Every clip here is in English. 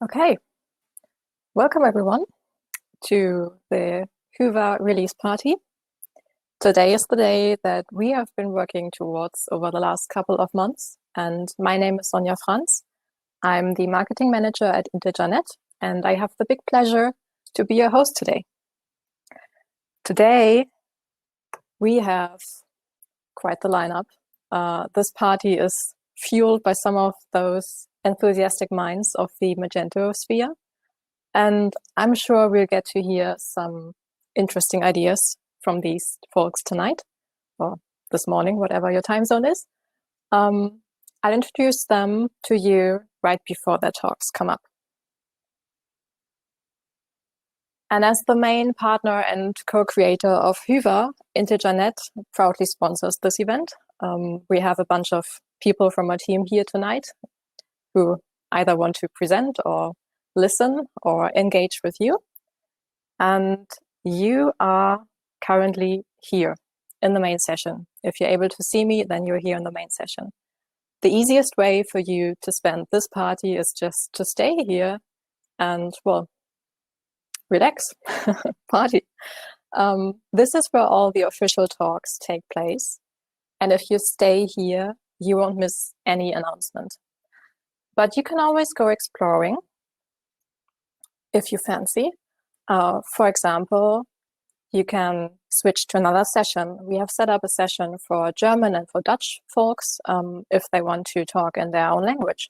Okay, welcome everyone to the Whova release party. Today is the day that we have been working towards over the last couple of months, and my name is Sonja Franz. I'm the marketing manager at Integernet, and I have the big pleasure to be your host today. Today, we have quite the lineup. This party is fueled by some of those enthusiastic minds of the Magento sphere. And I'm sure we'll get to hear some interesting ideas from these folks tonight, or this morning, whatever your time zone is. I'll introduce them to you right before their talks come up. And as the main partner and co-creator of Whova, Integernet proudly sponsors this event. We have a bunch of people from our team here tonight who either want to present or listen or engage with you. And you are currently here in the main session. If you're able to see me, then you're here in the main session. The easiest way for you to spend this party is just to stay here and, well, relax, party. This is where all the official talks take place. And if you stay here, you won't miss any announcement. But you can always go exploring if you fancy. For example, you can switch to another session. We have set up a session for German and for Dutch folks if they want to talk in their own language.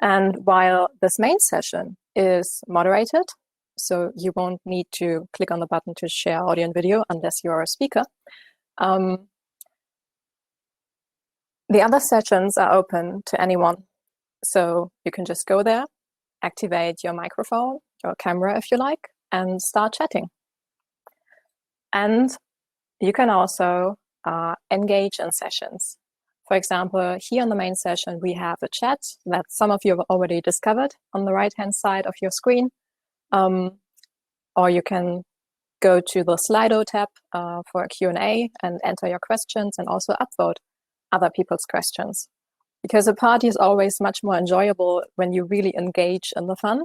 And while this main session is moderated, so you won't need to click on the button to share audio and video unless you're a speaker, the other sessions are open to anyone. So you can just go there, activate your microphone, your camera if you like, and start chatting. And you can also engage in sessions. For example, here on the main session, we have a chat that some of you have already discovered on the right-hand side of your screen. Or you can go to the Slido tab for a Q&A and enter your questions and also upvote other people's questions. Because a party is always much more enjoyable when you really engage in the fun.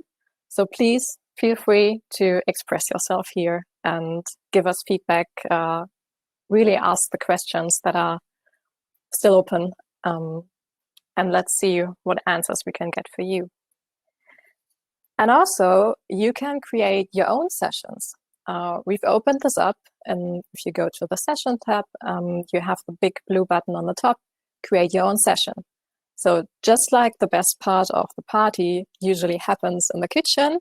So please feel free to express yourself here and give us feedback. Really ask the questions that are still open. And let's see what answers we can get for you. And also, you can create your own sessions. We've opened this up, and if you go to the Session tab, you have the big blue button on the top, Create Your Own Session. So just like the best part of the party usually happens in the kitchen,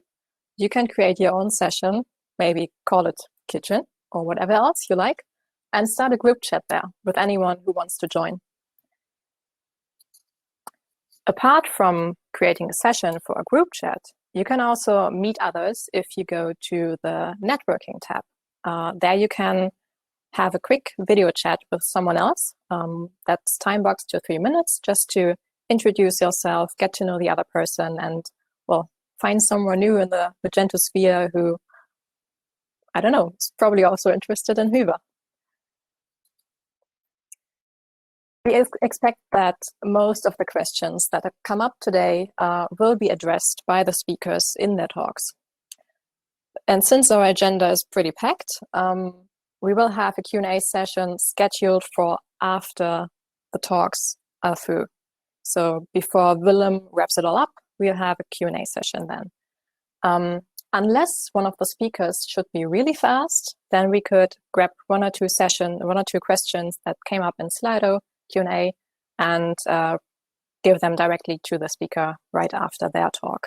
you can create your own session, maybe call it kitchen or whatever else you like, and start a group chat there with anyone who wants to join. Apart from creating a session for a group chat, you can also meet others if you go to the networking tab. There you can have a quick video chat with someone else. That's time boxed to 3 minutes just to introduce yourself, get to know the other person, and, well, find someone new in the Magento sphere who, I don't know, is probably also interested in Whova. We expect that most of the questions that have come up today will be addressed by the speakers in their talks. And since our agenda is pretty packed, we will have a Q&A session scheduled for after the talks are through. So before Willem wraps it all up, we'll have a Q&A session then. Unless one of the speakers should be really fast, then we could grab one or two questions that came up in Slido Q&A and give them directly to the speaker right after their talk.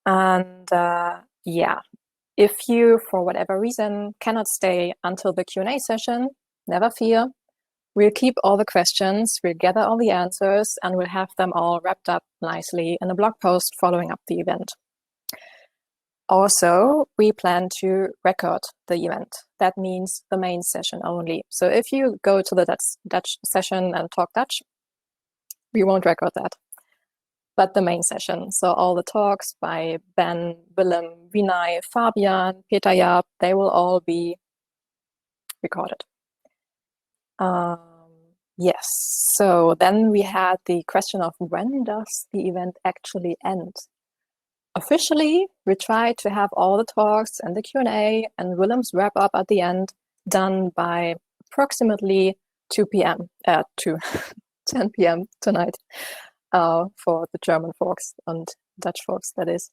And yeah, if you, for whatever reason, cannot stay until the Q&A session, never fear. We'll keep all the questions, we'll gather all the answers, and we'll have them all wrapped up nicely in a blog post following up the event. Also, we plan to record the event. That means the main session only. So if you go to the Dutch session and talk Dutch, we won't record that. But the main session, so all the talks by Ben, Willem, Vinay, Fabian, Peter Jaap, they will all be recorded. Yes. So then we had the question of when does the event actually end? Officially, we tried to have all the talks and the Q&A and Willem's wrap up at the end done by approximately 2 p.m. to 10 p.m. tonight for the German folks and Dutch folks, that is.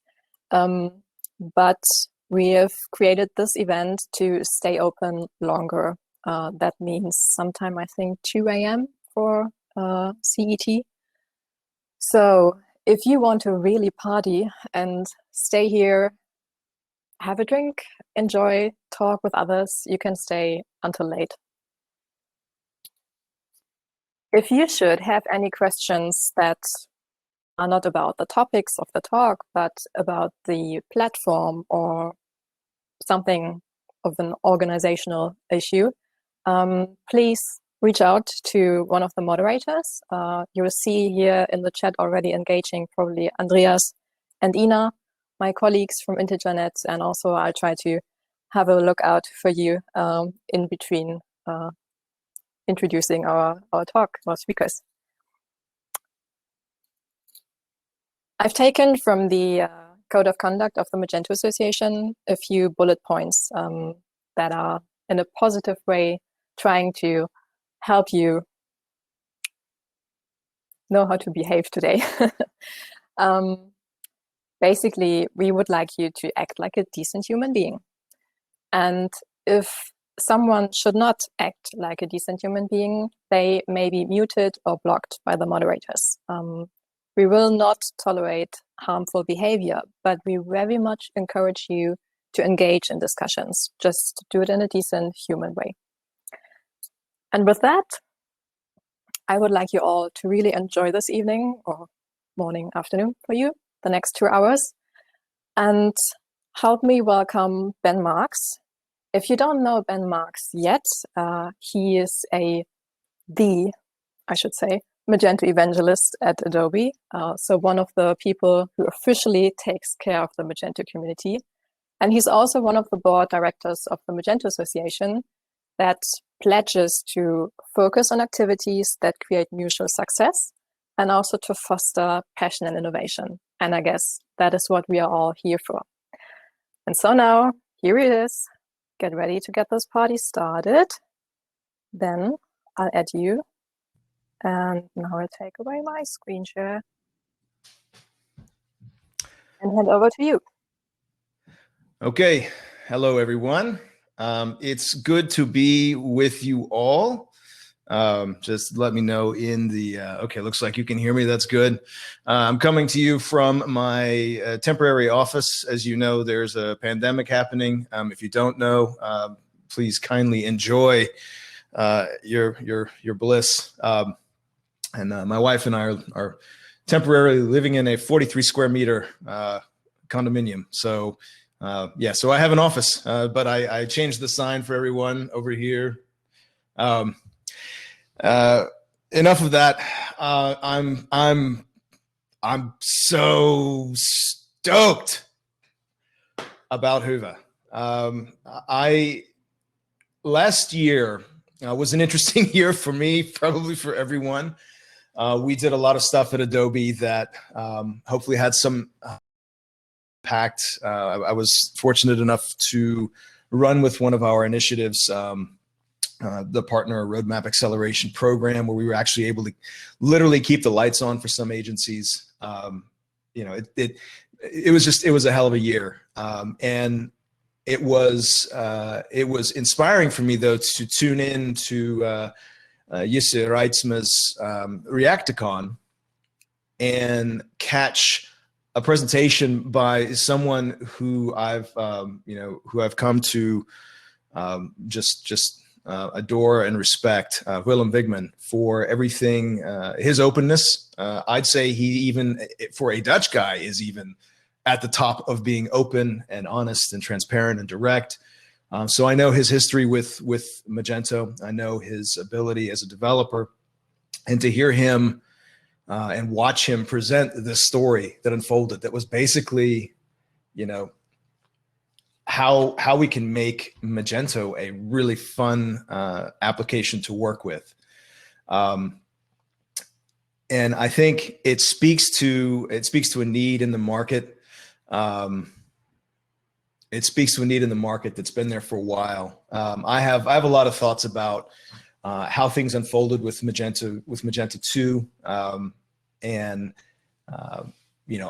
But we have created this event to stay open longer. That means sometime, I think, 2 a.m. for CET. So if you want to really party and stay here, have a drink, enjoy, talk with others, you can stay until late. If you should have any questions that are not about the topics of the talk, but about the platform or something of an organizational issue, please reach out to one of the moderators. You will see here in the chat already engaging probably Andreas and Ina, my colleagues from Integernet, and also I'll try to have a look out for you in between introducing our talk, our speakers. I've taken from the Code of Conduct of the Magento Association a few bullet points that are in a positive way trying to help you know how to behave today. Basically, we would like you to act like a decent human being. And if someone should not act like a decent human being, they may be muted or blocked by the moderators. We will not tolerate harmful behavior, but we very much encourage you to engage in discussions. Just do it in a decent human way. And with that, I would like you all to really enjoy this evening or morning, afternoon for you, the next 2 hours, and help me welcome Ben Marks. If you don't know Ben Marks yet, he is the Magento evangelist at Adobe. So one of the people who officially takes care of the Magento community. And he's also one of the board directors of the Magento Association that pledges to focus on activities that create mutual success and also to foster passion and innovation. And I guess that is what we are all here for. And so now, here it is. Get ready to get this party started. Then I'll add you. And now I'll take away my screen share and hand over to you. Okay. Hello, everyone. It's good to be with you all. Just let me know in the, okay, looks like you can hear me. That's good. I'm coming to you from my temporary office. As you know, there's a pandemic happening. If you don't know, please kindly enjoy your bliss. And my wife and I are temporarily living in a 43 square meter condominium. So yeah, so I have an office, but I changed the sign for everyone over here. Enough of that. I'm so stoked about Whova. Last year was an interesting year for me, probably for everyone. We did a lot of stuff at Adobe that hopefully had some impact. I was fortunate enough to run with one of our initiatives, the Partner Roadmap Acceleration Program, where we were actually able to literally keep the lights on for some agencies. You know, it was a hell of a year, and it was inspiring for me though to tune in to Jisse Reitsma's Reacticon and catch a presentation by someone who I've come to just adore and respect, Willem Wigman, for everything, his openness. I'd say he even, for a Dutch guy, is even at the top of being open and honest and transparent and direct. So I know his history with Magento. I know his ability as a developer, and to hear him and watch him present this story that unfolded, that was basically, you know, how we can make Magento a really fun application to work with. And I think it speaks to a need in the market. It speaks to a need in the market that's been there for a while. I have a lot of thoughts about how things unfolded with Magento 2, and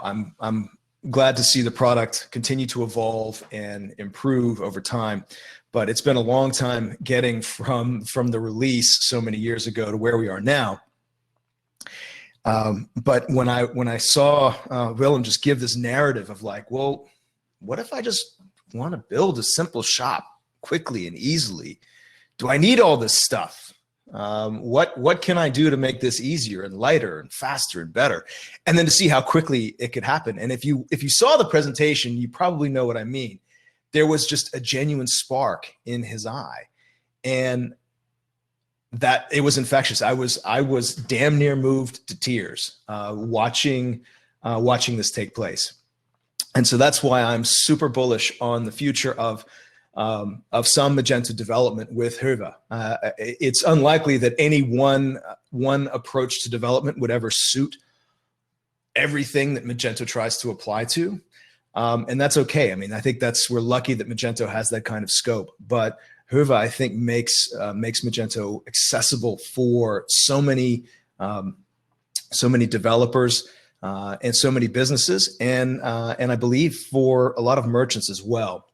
I'm glad to see the product continue to evolve and improve over time. But it's been a long time getting from the release so many years ago to where we are now. But when I saw Willem just give this narrative of like, well, what if I just want to build a simple shop quickly and easily? Do I need all this stuff? What can I do to make this easier and lighter and faster and better? And then to see how quickly it could happen. And if you saw the presentation, you probably know what I mean. There was just a genuine spark in his eye, and that it was infectious. I was damn near moved to tears watching this take place. And so that's why I'm super bullish on the future of some Magento development with Hyvä. It's unlikely that any one approach to development would ever suit everything that Magento tries to apply to. And that's okay. I mean, I think we're lucky that Magento has that kind of scope, but Hyvä, I think, makes Magento accessible for so many developers and so many businesses, and I believe for a lot of merchants as well.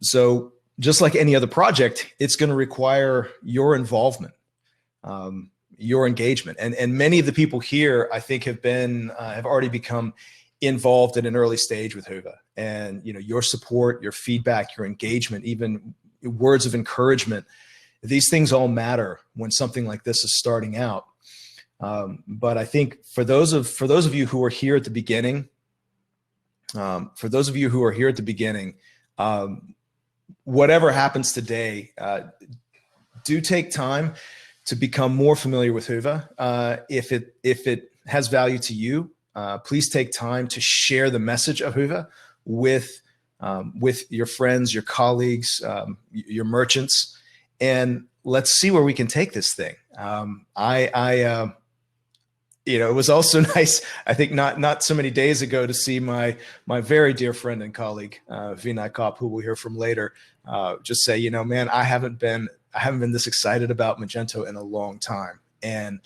So just like any other project, it's going to require your involvement, your engagement, and many of the people here, I think, have already become involved at an early stage with Hyvä. And your support, your feedback, your engagement, even words of encouragement, these things all matter when something like this is starting out. But I think for those of you who are here at the beginning, whatever happens today, do take time to become more familiar with Hyvä. If it has value to you, please take time to share the message of Hyvä with your friends, your colleagues, your merchants, and let's see where we can take this thing. It was also nice, I think, not so many days ago, to see my very dear friend and colleague, Vinay Kopp, who we'll hear from later, just say, man, I haven't been this excited about Magento in a long time. And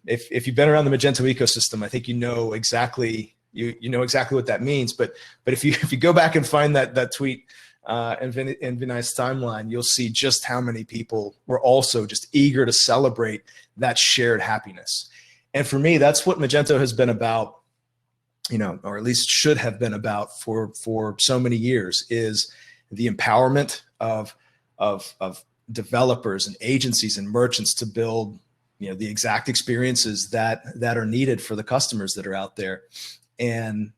if you've been around the Magento ecosystem, I think you know exactly what that means. But if you go back and find that tweet in Vinay's timeline, you'll see just how many people were also just eager to celebrate that shared happiness. And for me, that's what Magento has been about, or at least should have been about for so many years, is the empowerment of developers and agencies and merchants to build the exact experiences that are needed for the customers that are out there. And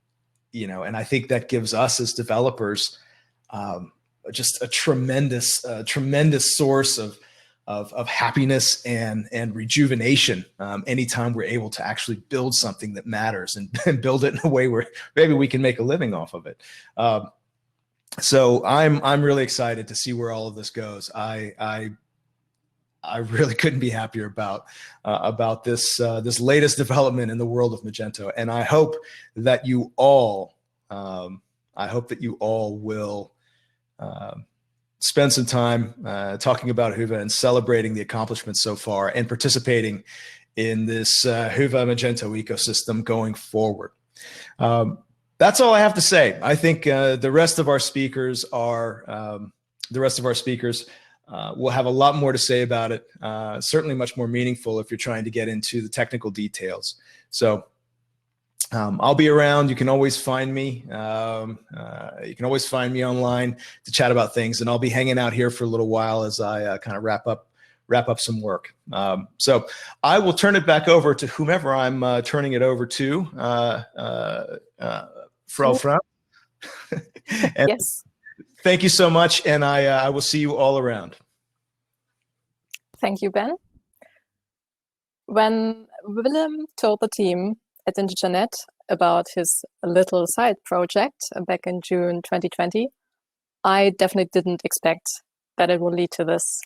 I think that gives us as developers just a tremendous source of happiness and rejuvenation anytime we're able to actually build something that matters and build it in a way where maybe we can make a living off of it. So I'm really excited to see where all of this goes. I really couldn't be happier about this latest development in the world of Magento, and I hope that you all will spend some time talking about Hyvä and celebrating the accomplishments so far, and participating in this Hyvä Magento ecosystem going forward. That's all I have to say. I think the rest of our speakers will have a lot more to say about it. Certainly much more meaningful if you're trying to get into the technical details. So I'll be around. You can always find me. You can always find me online to chat about things, and I'll be hanging out here for a little while as I kind of wrap up some work. So I will turn it back over to whomever I'm turning it over to, Frau Frank. Yes. Thank you so much, and I will see you all around. Thank you, Ben. When Willem told the team at IntegerNet about his little side project back in June 2020, I definitely didn't expect that it would lead to this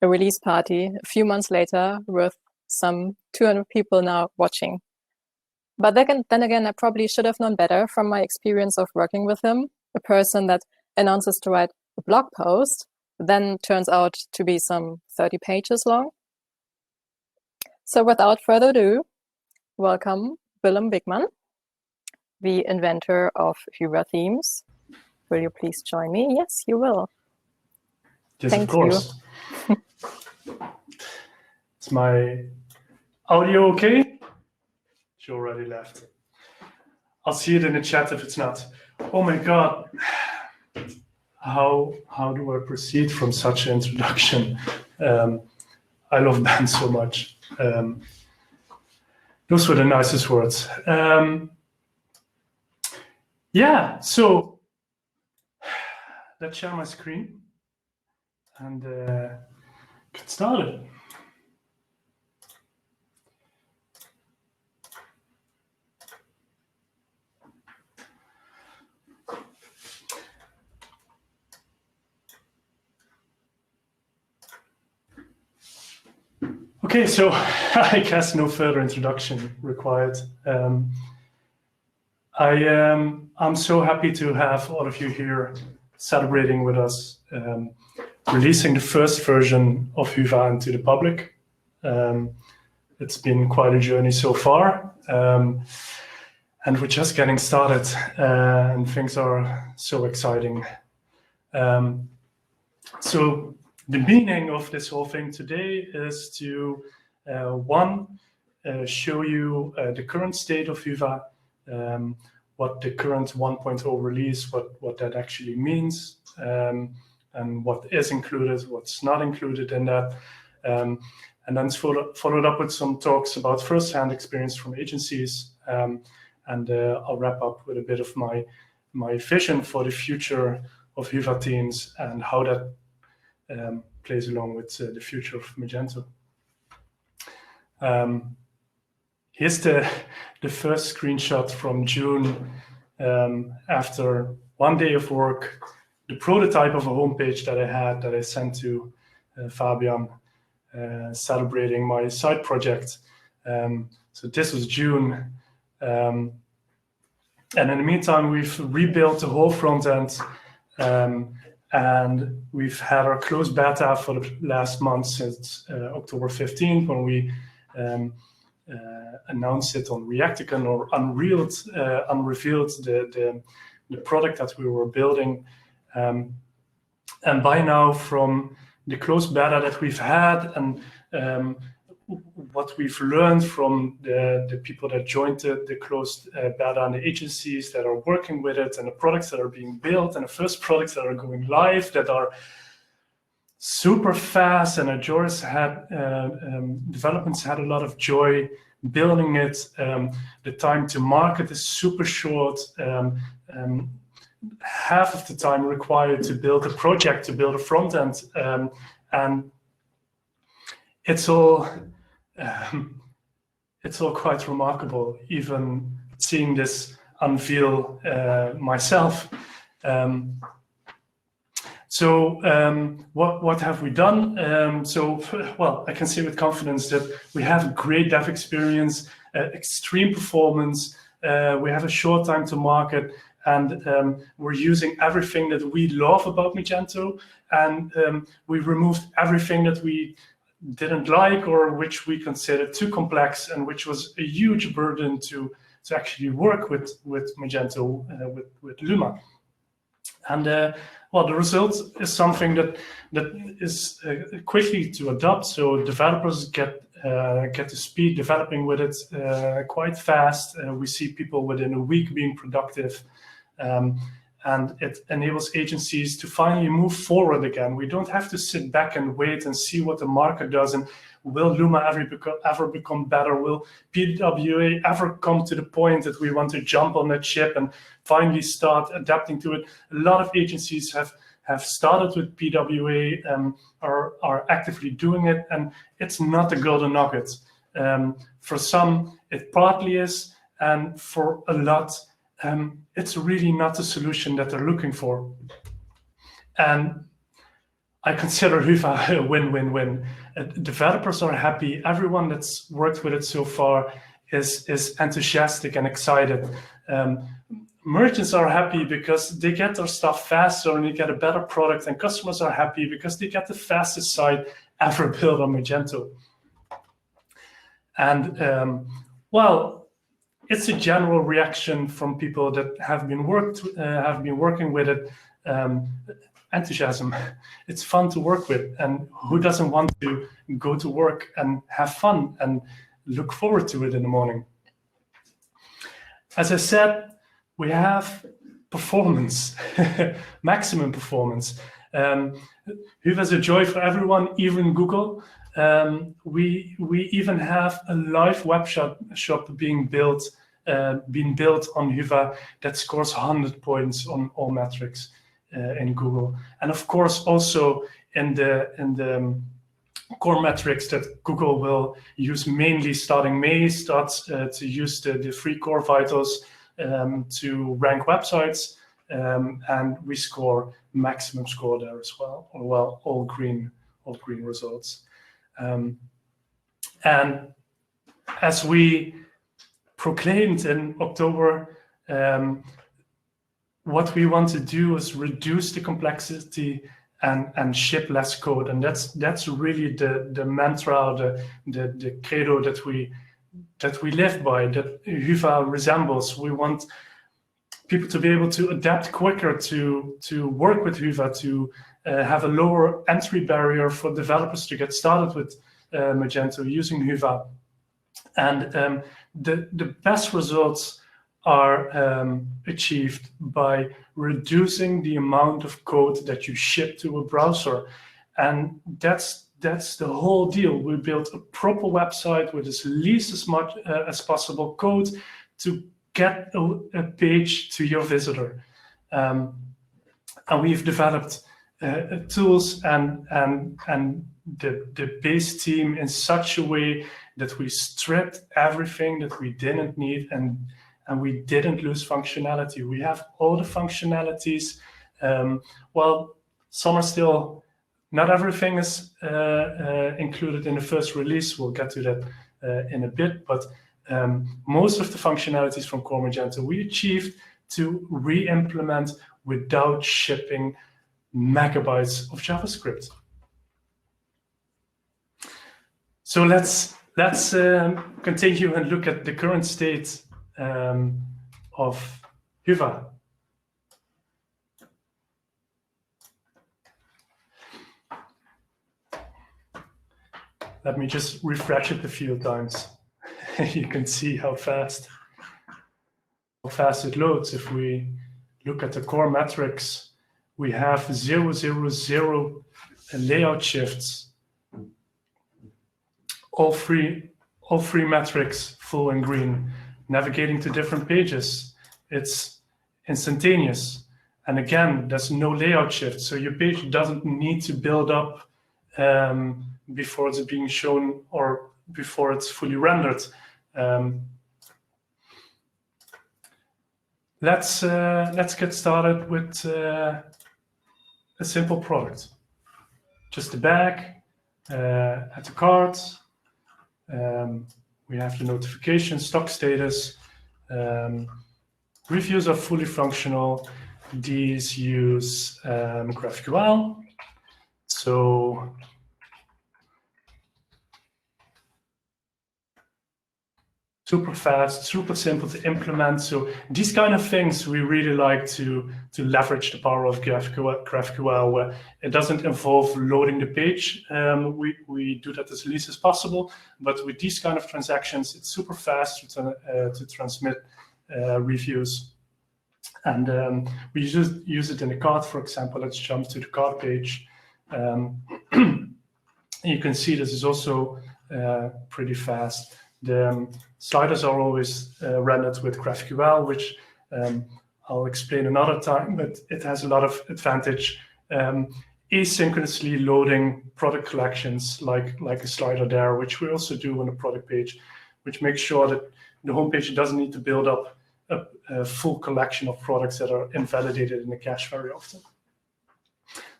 a release party a few months later with some 200 people now watching. But then again, I probably should have known better from my experience of working with him. A person that announces to write a blog post then turns out to be some 30 pages long. So without further ado, welcome Willem Bigman, the inventor of Hyvä themes. Will you please join me? Yes, you will. Yes, Thank of course. Is my audio okay? She already left. I'll see it in the chat if it's not. Oh my God. How do I proceed from such an introduction? I love Ben so much. Those were the nicest words. Yeah, so let's share my screen and get started. Okay, so I guess no further introduction required. I'm so happy to have all of you here celebrating with us, releasing the first version of Hyvä into the public. It's been quite a journey so far, and we're just getting started, and things are so exciting. So the meaning of this whole thing today is to, show you the current state of Hyvä, what the current 1.0 release, what that actually means, and what is included, what's not included in that. And then followed up with some talks about first-hand experience from agencies. And I'll wrap up with a bit of my vision for the future of Hyvä teams and how that plays along with the future of Magento. Here's the first screenshot from June after one day of work, the prototype of a homepage that I had that I sent to Fabian, celebrating my side project. So this was June. And in the meantime, we've rebuilt the whole front end. And we've had our closed beta for the last month since October 15th, when we announced it on Reacticon, or unrevealed the product that we were building. And by now, from the closed beta that we've had and what we've learned from the people that joined the closed beta and the agencies that are working with it, and the products that are being built, and the first products that are going live that are super fast, and Joris had developments had a lot of joy building it. The time to market is super short. Half of the time required to build a project, to build a front end, and it's all quite remarkable, even seeing this unveil myself. So what have we done? Well, I can say with confidence that we have great dev experience, extreme performance. We have a short time to market, and we're using everything that we love about Magento, and we removed everything that we didn't like, or which we considered too complex, and which was a huge burden to actually work with Magento, with Luma. And well, the result is something that is quickly to adopt. So developers get to speed developing with it quite fast. We see people within a week being productive. And it enables agencies to finally move forward again. We don't have to sit back and wait and see what the market does, and will Luma ever become better? Will PWA ever come to the point that we want to jump on that ship and finally start adapting to it? A lot of agencies have started with PWA, are actively doing it, and it's not a golden nugget. For some, it partly is, and for a lot, it's really not the solution that they're looking for. And I consider Hyvä a win-win-win. Developers are happy. Everyone that's worked with it so far is enthusiastic and excited. Merchants are happy because they get their stuff faster and they get a better product, and customers are happy because they get the fastest site ever built on Magento. And well, it's a general reaction from people that have been working with it. Enthusiasm. It's fun to work with, and who doesn't want to go to work and have fun and look forward to it in the morning? As I said, we have performance, maximum performance. Hyvä is a joy for everyone, even Google. We even have a live web shop being built on Hyvä that scores 100 points on all metrics in Google, and of course also in the core metrics that Google will use mainly starting May, starts to use the free Core Vitals to rank websites, and we score maximum score there as well. Well, all green results. And as we proclaimed in October, what we want to do is reduce the complexity and ship less code, and that's really the mantra, the credo that we live by, that Hyvä resembles. We want people to be able to adapt quicker, to work with Hyvä, to have a lower entry barrier for developers to get started with Magento using Hyvä. And the best results are achieved by reducing the amount of code that you ship to a browser. And that's the whole deal. We built a proper website with as least as much as possible code to get a page to your visitor. And we've developed tools and the base team in such a way that we stripped everything that we didn't need, and we didn't lose functionality. We have all the functionalities. Well, some are still, not everything is included in the first release. We'll get to that in a bit, but most of the functionalities from Core Magento we achieved to re-implement without shipping megabytes of JavaScript. So let's continue and look at the current state of Hyvä. Let me just refresh it a few times. You can see how fast it loads. If we look at the core metrics, we have 000 layout shifts. All three metrics full and green. Navigating to different pages, it's instantaneous. And again, there's no layout shift, so your page doesn't need to build up before it's being shown or before it's fully rendered. Let's get started with a simple product. Just the bag, add the cart. We have the notification, stock status. Reviews are fully functional. These use GraphQL. So super fast, super simple to implement. So these kind of things we really like to leverage the power of GraphQL, where it doesn't involve loading the page. We do that as least as possible, but with these kind of transactions, it's super fast to transmit reviews. And we use it in the cart, for example. Let's jump to the cart page. You can see this is also pretty fast. The sliders are always rendered with GraphQL, which I'll explain another time, but it has a lot of advantage. Asynchronously loading product collections like a slider there, which we also do on the product page, which makes sure that the homepage doesn't need to build up a full collection of products that are invalidated in the cache very often.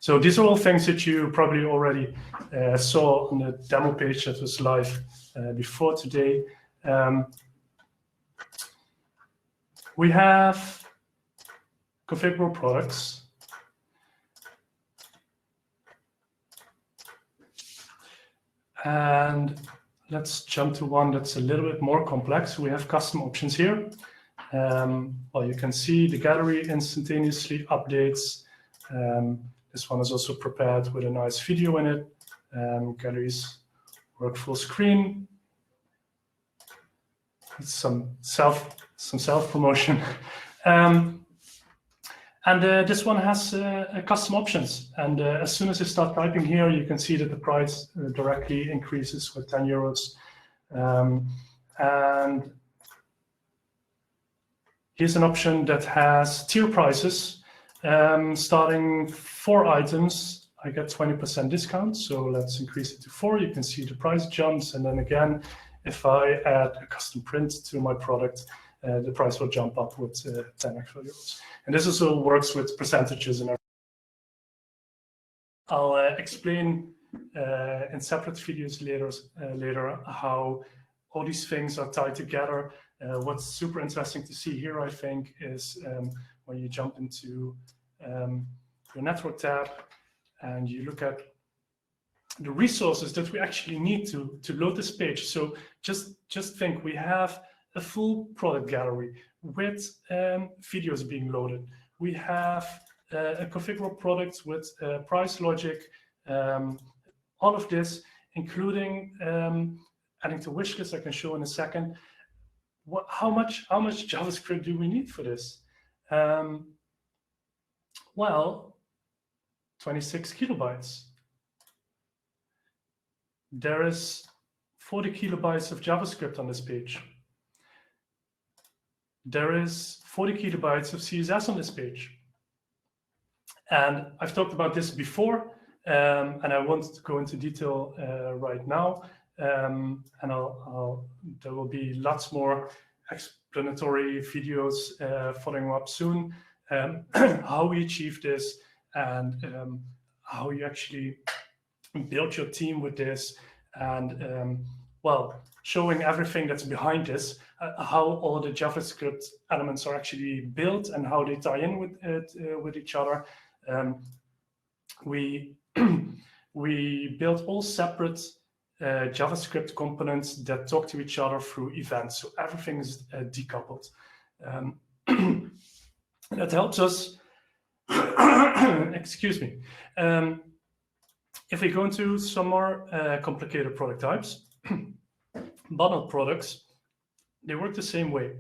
So these are all things that you probably already saw on the demo page that was live before today. We have configurable products. And let's jump to one that's a little bit more complex. We have custom options here. Well, you can see the gallery instantaneously updates. This one is also prepared with a nice video in it. Galleries work full screen. Some self promotion. This one has custom options. And as soon as you start typing here, you can see that the price directly increases with 10 euros. And here's an option that has tier prices. Starting 4 items, I get 20% discount. So let's increase it to 4. You can see the price jumps. And then again, if I add a custom print to my product, the price will jump up with 10 extra euros. And this also works with percentages. And I'll explain in separate videos later how all these things are tied together. What's super interesting to see here, I think, is when you jump into your network tab and you look at the resources that we actually need to load this page. So just think, we have a full product gallery with videos being loaded. We have a configurable product with price logic, all of this, including adding to wishlist. I can show in a second. How much JavaScript do we need for this? Well, 26 kilobytes. There is 40 kilobytes of JavaScript on this page. There is 40 kilobytes of CSS on this page. And I've talked about this before, and I won't go into detail right now. And there will be lots more explanatory videos following up soon, how we achieve this and how you actually build your team with this, and well, showing everything that's behind this, how all the JavaScript elements are actually built and how they tie in with each other. We built all separate JavaScript components that talk to each other through events. So everything is decoupled. That helps us, excuse me. If we go into some more complicated product types, bundled products, they work the same way.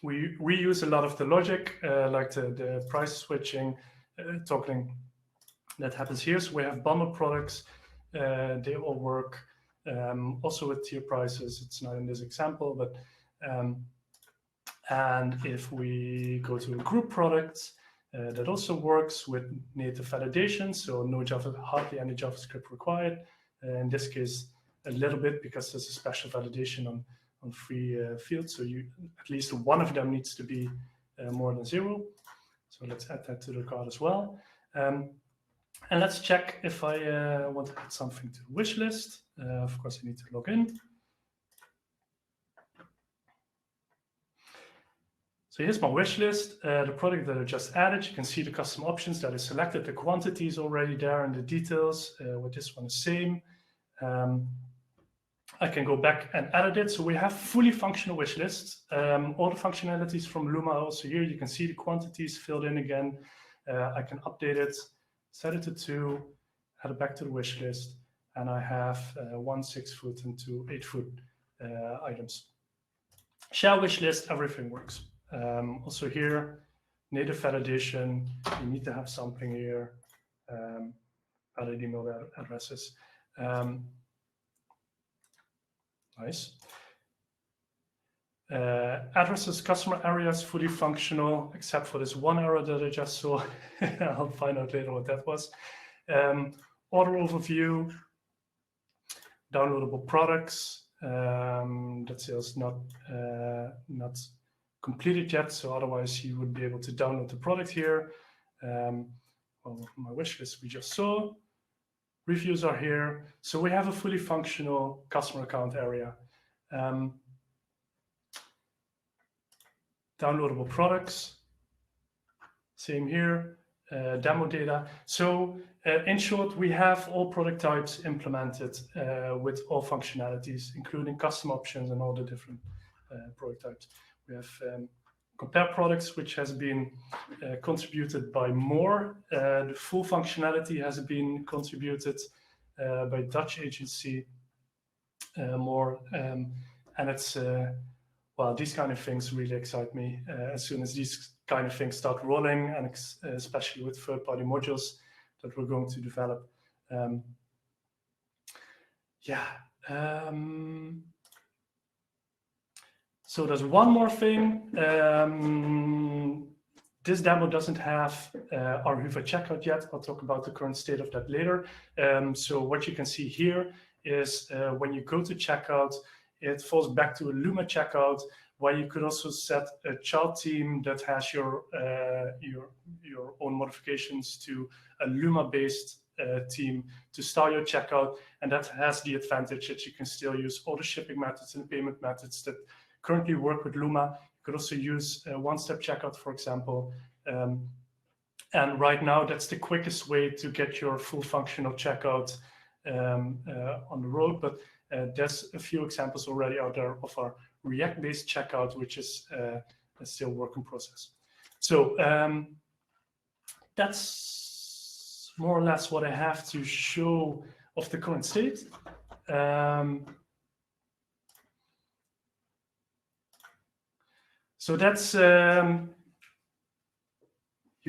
We reuse a lot of the logic, like the price switching, toggling that happens here. So we have bundled products. They all work also with tier prices. It's not in this example, but and if we go to a group product, that also works with native validation. So hardly any JavaScript required. In this case, a little bit, because there's a special validation on 3 fields. So at least one of them needs to be more than 0. So let's add that to the cart as well. And let's check if I want to add something to the wish list. Of course, I need to log in. So here's my wish list, the product that I just added. You can see the custom options that I selected. The quantity is already there and the details. With this one, the same. I can go back and edit it. So we have fully functional wish lists. All the functionalities from Luma are also here. You can see the quantities filled in again. I can update it, set it to 2, add it back to the wish list, and I have 1 6-foot and 2 8-foot items. Share wish list, everything works. Also here, native validation, you need to have something here, valid email addresses. Nice. Addresses, customer areas, fully functional, except for this one error that I just saw. I'll find out later what that was. Order overview, downloadable products. That sales not completed yet, so otherwise you would be able to download the product here. well, my wish list we just saw. Reviews are here. So we have a fully functional customer account area. Downloadable products, same here, demo data. So in short, we have all product types implemented with all functionalities, including custom options and all the different product types. We have compare products, which has been contributed by More. The full functionality has been contributed by Dutch agency More, and it's well, these kind of things really excite me. As soon as these kind of things start rolling, and especially with third-party modules that we're going to develop. So there's one more thing. This demo doesn't have our Whova checkout yet. I'll talk about the current state of that later. So what you can see here is when you go to checkout, it falls back to a Luma checkout, where you could also set a child team that has your own modifications to a Luma-based team to start your checkout. And that has the advantage that you can still use all the shipping methods and payment methods that currently work with Luma. You could also use one-step checkout, for example. And right now, that's the quickest way to get your full functional checkout on the road. But there's a few examples already out there of our React-based checkout, which is still work in process. So that's more or less what I have to show of the current state. So that's, you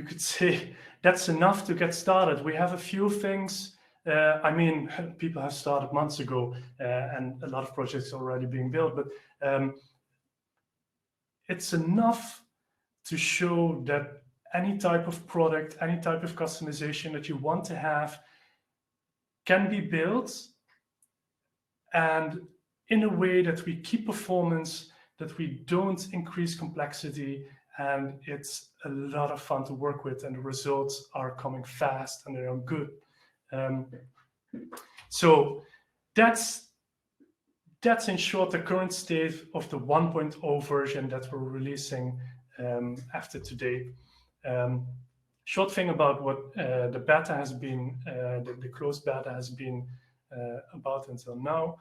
could say, that's enough to get started. We have a few things. I mean, people have started months ago, and a lot of projects already being built, but it's enough to show that any type of product, any type of customization that you want to have can be built, and in a way that we keep performance, that we don't increase complexity, and it's a lot of fun to work with, and the results are coming fast and they are good. So that's in short the current state of the 1.0 version that we're releasing after today. Short thing about what the beta has been, the closed beta has been about until now.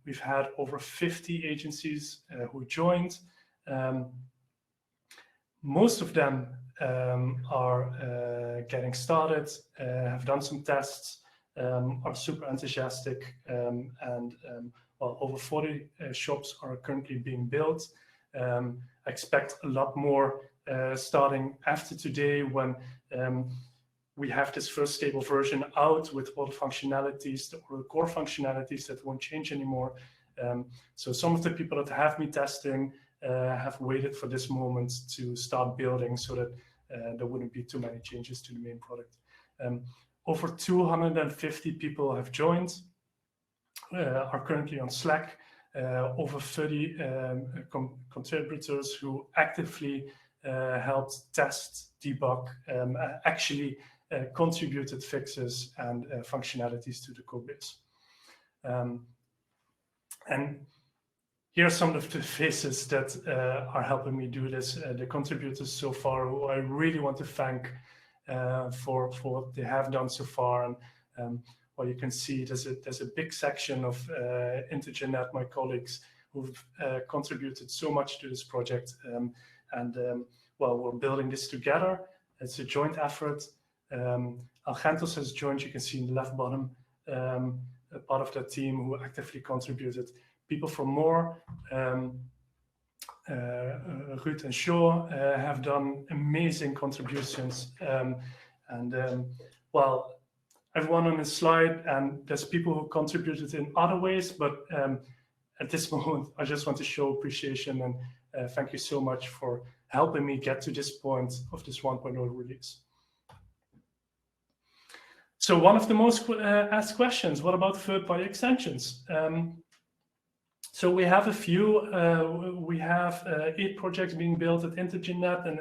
We've had over 50 agencies who joined. Most of them are getting started, have done some tests, are super enthusiastic, and well, over 40 shops are currently being built. I expect a lot more starting after today, when we have this first stable version out with all the functionalities, the core functionalities that won't change anymore. So some of the people that have been testing have waited for this moment to start building, so that there wouldn't be too many changes to the main product. Over 250 people have joined, are currently on Slack. Over 30 contributors who actively helped test, debug, actually contributed fixes and functionalities to the code base. And here are some of the faces that are helping me do this, the contributors so far, who I really want to thank for what they have done so far. And well, you can see there's a big section of IntegerNet, my colleagues, who've contributed so much to this project. Well, we're building this together. It's a joint effort. Algentos has joined, you can see in the left bottom, a part of that team who actively contributed. People from More, Ruud and Shaw have done amazing contributions. Well, everyone on this slide, and there's people who contributed in other ways, but at this moment, I just want to show appreciation and thank you so much for helping me get to this point of this 1.0 release. So one of the most asked questions, what about third-party extensions? So we have a few. We have 8 projects being built at IntegerNet, and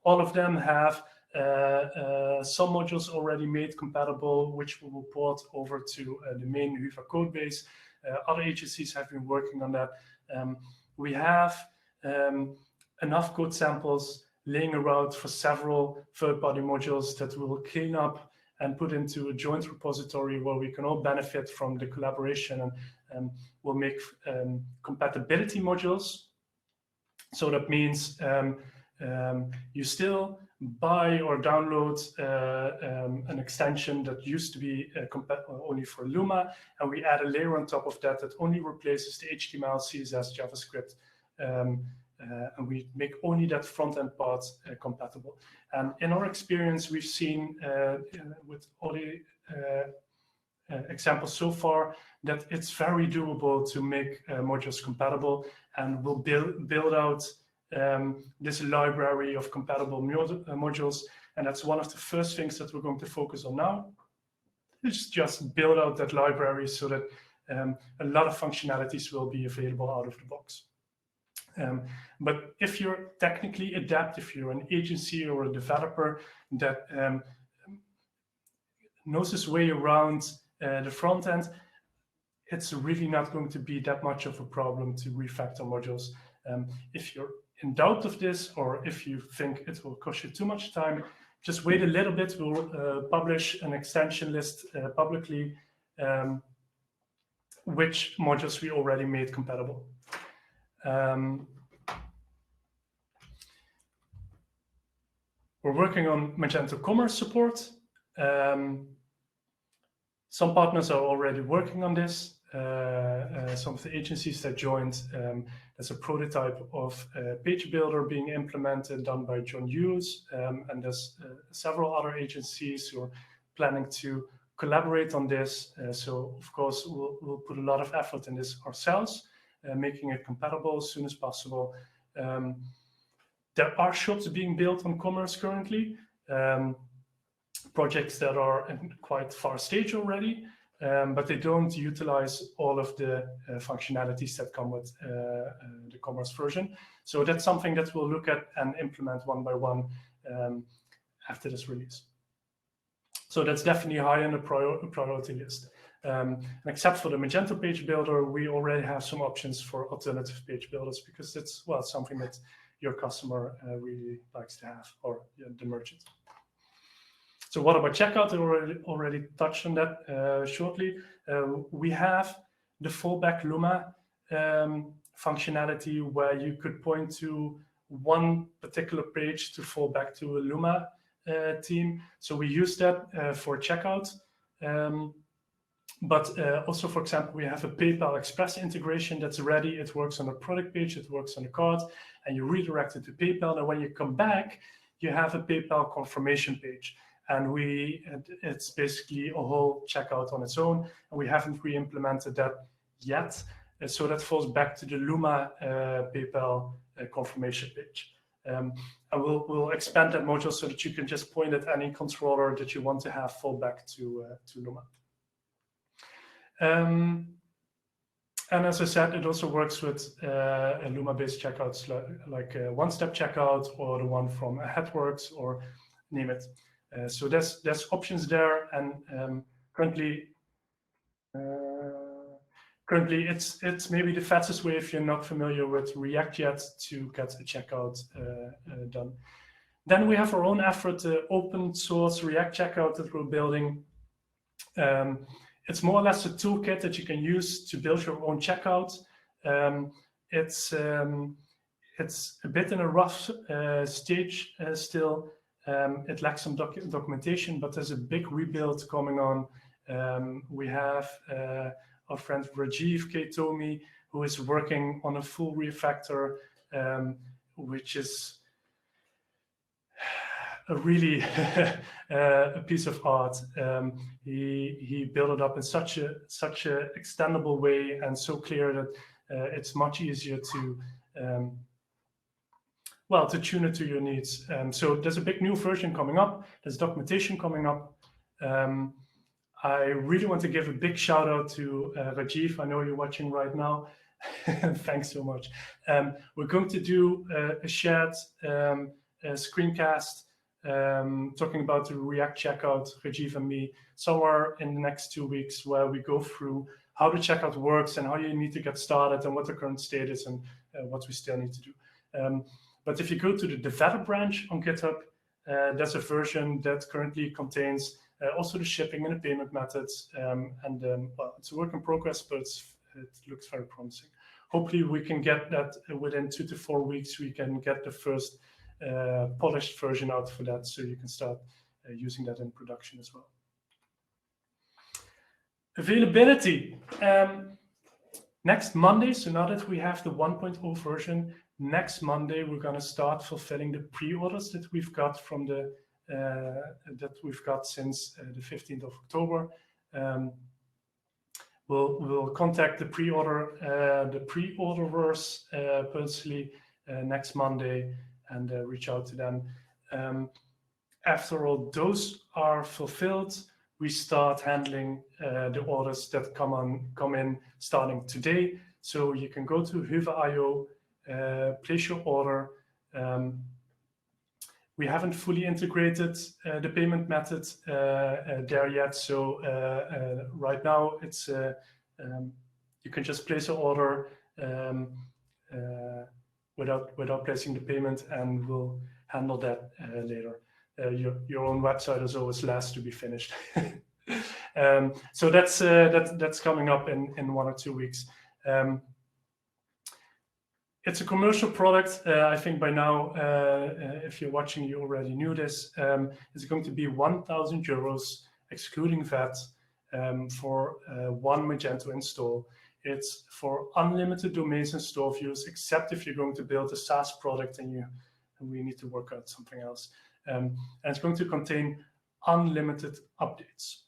all of them have some modules already made compatible, which we will port over to the main Riva code base. Other agencies have been working on that. We have enough code samples laying around for several third-party modules that we will clean up and put into a joint repository where we can all benefit from the collaboration, and we'll make compatibility modules. So that means you still buy or download an extension that used to be only for Luma, and we add a layer on top of that that only replaces the HTML, CSS, JavaScript, and we make only that front-end part compatible. And in our experience, we've seen with all the examples so far that it's very doable to make modules compatible, and we'll build out this library of compatible modules. And that's one of the first things that we're going to focus on now, is just build out that library so that a lot of functionalities will be available out of the box. But if you're technically adept, if you're an agency or a developer that knows his way around the front end, it's really not going to be that much of a problem to refactor modules. If you're in doubt of this, or if you think it will cost you too much time, just wait a little bit. We'll publish an extension list publicly, which modules we already made compatible. We're working on Magento Commerce support. Some partners are already working on this. Some of the agencies that joined, there's a prototype of Page Builder being implemented, done by John Hughes, and there's several other agencies who are planning to collaborate on this. So of course, we'll put a lot of effort in this ourselves, making it compatible as soon as possible. There are shops being built on Commerce currently, projects that are in quite far stage already, but they don't utilize all of the functionalities that come with the Commerce version. So that's something that we'll look at and implement one by one after this release. So that's definitely high on the priority list. And except for the Magento Page Builder, we already have some options for alternative page builders, because it's, well, something that your customer really likes to have, or the merchant. So what about checkout? I already touched on that shortly. We have the fallback Luma functionality, where you could point to one particular page to fall back to a Luma theme. So we use that for checkout. But also, for example, we have a PayPal Express integration that's ready. It works on a product page, it works on a card, and you redirect it to PayPal. And when you come back, you have a PayPal confirmation page. And it's basically a whole checkout on its own. And we haven't re-implemented that yet. So that falls back to the Luma PayPal confirmation page. And we'll expand that module so that you can just point at any controller that you want to have fall back to Luma. And as I said, it also works with Luma-based checkouts like one-step checkout, or the one from HeadWorks, or name it. So there's options there, and currently it's maybe the fastest way, if you're not familiar with React yet, to get a checkout done. Then we have our own effort, open source React checkout that we're building. It's more or less a toolkit that you can use to build your own checkout. It's a bit in a rough stage still. It lacks some documentation, but there's a big rebuild coming on. We have our friend Rajiv K. who is working on a full refactor, which is a really a piece of art. He built it up in such a extendable way, and so clear that it's much easier to to tune it to your needs. So there's a big new version coming up. There's documentation coming up. I really want to give a big shout out to Rajiv. I know you're watching right now. Thanks so much. We're going to do a shared screencast talking about the React checkout, Rajiv and me, somewhere in the next 2 weeks, where we go through how the checkout works and how you need to get started and what the current state is and what we still need to do. But if you go to the developer branch on GitHub, there's a version that currently contains also the shipping and the payment methods. Well, it's a work in progress, but it looks very promising. Hopefully we can get that within 2 to 4 weeks. We can get the first polished version out for that, so you can start using that in production as well. Availability. Next Monday, so now that we have the 1.0 version, next Monday we're going to start fulfilling the pre-orders that we've got from the since the 15th of October. We'll contact the pre-orderers personally next Monday and reach out to them. After all those are fulfilled, we start handling the orders that come in starting today. So you can go to Hyvä.io, place your order. We haven't fully integrated the payment method there yet. So right now it's you can just place an order without placing the payment, and we'll handle that later. Your own website is always last to be finished. So that's coming up in 1 or 2 weeks. It's a commercial product. I think by now, if you're watching, you already knew this. It's going to be 1,000 euros, excluding VAT, for one Magento install. It's for unlimited domains and store views, except if you're going to build a SaaS product and we need to work out something else. And it's going to contain unlimited updates.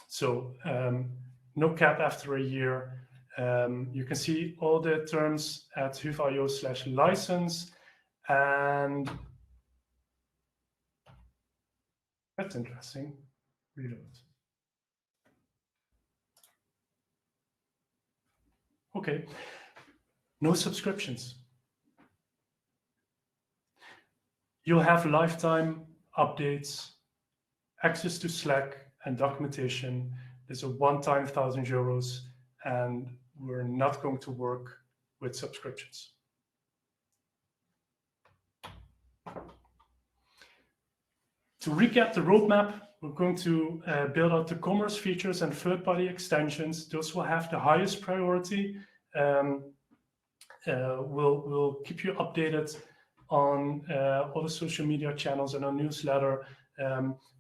So no cap after a year. You can see all the terms at Hyvä.io/license, and that's interesting. Reload. Okay, no subscriptions. You'll have lifetime updates, access to Slack and documentation. There's a one-time 1,000 euros, and we're not going to work with subscriptions. To recap the roadmap, we're going to build out the commerce features and third-party extensions. Those will have the highest priority. We'll keep you updated on all the social media channels and our newsletter,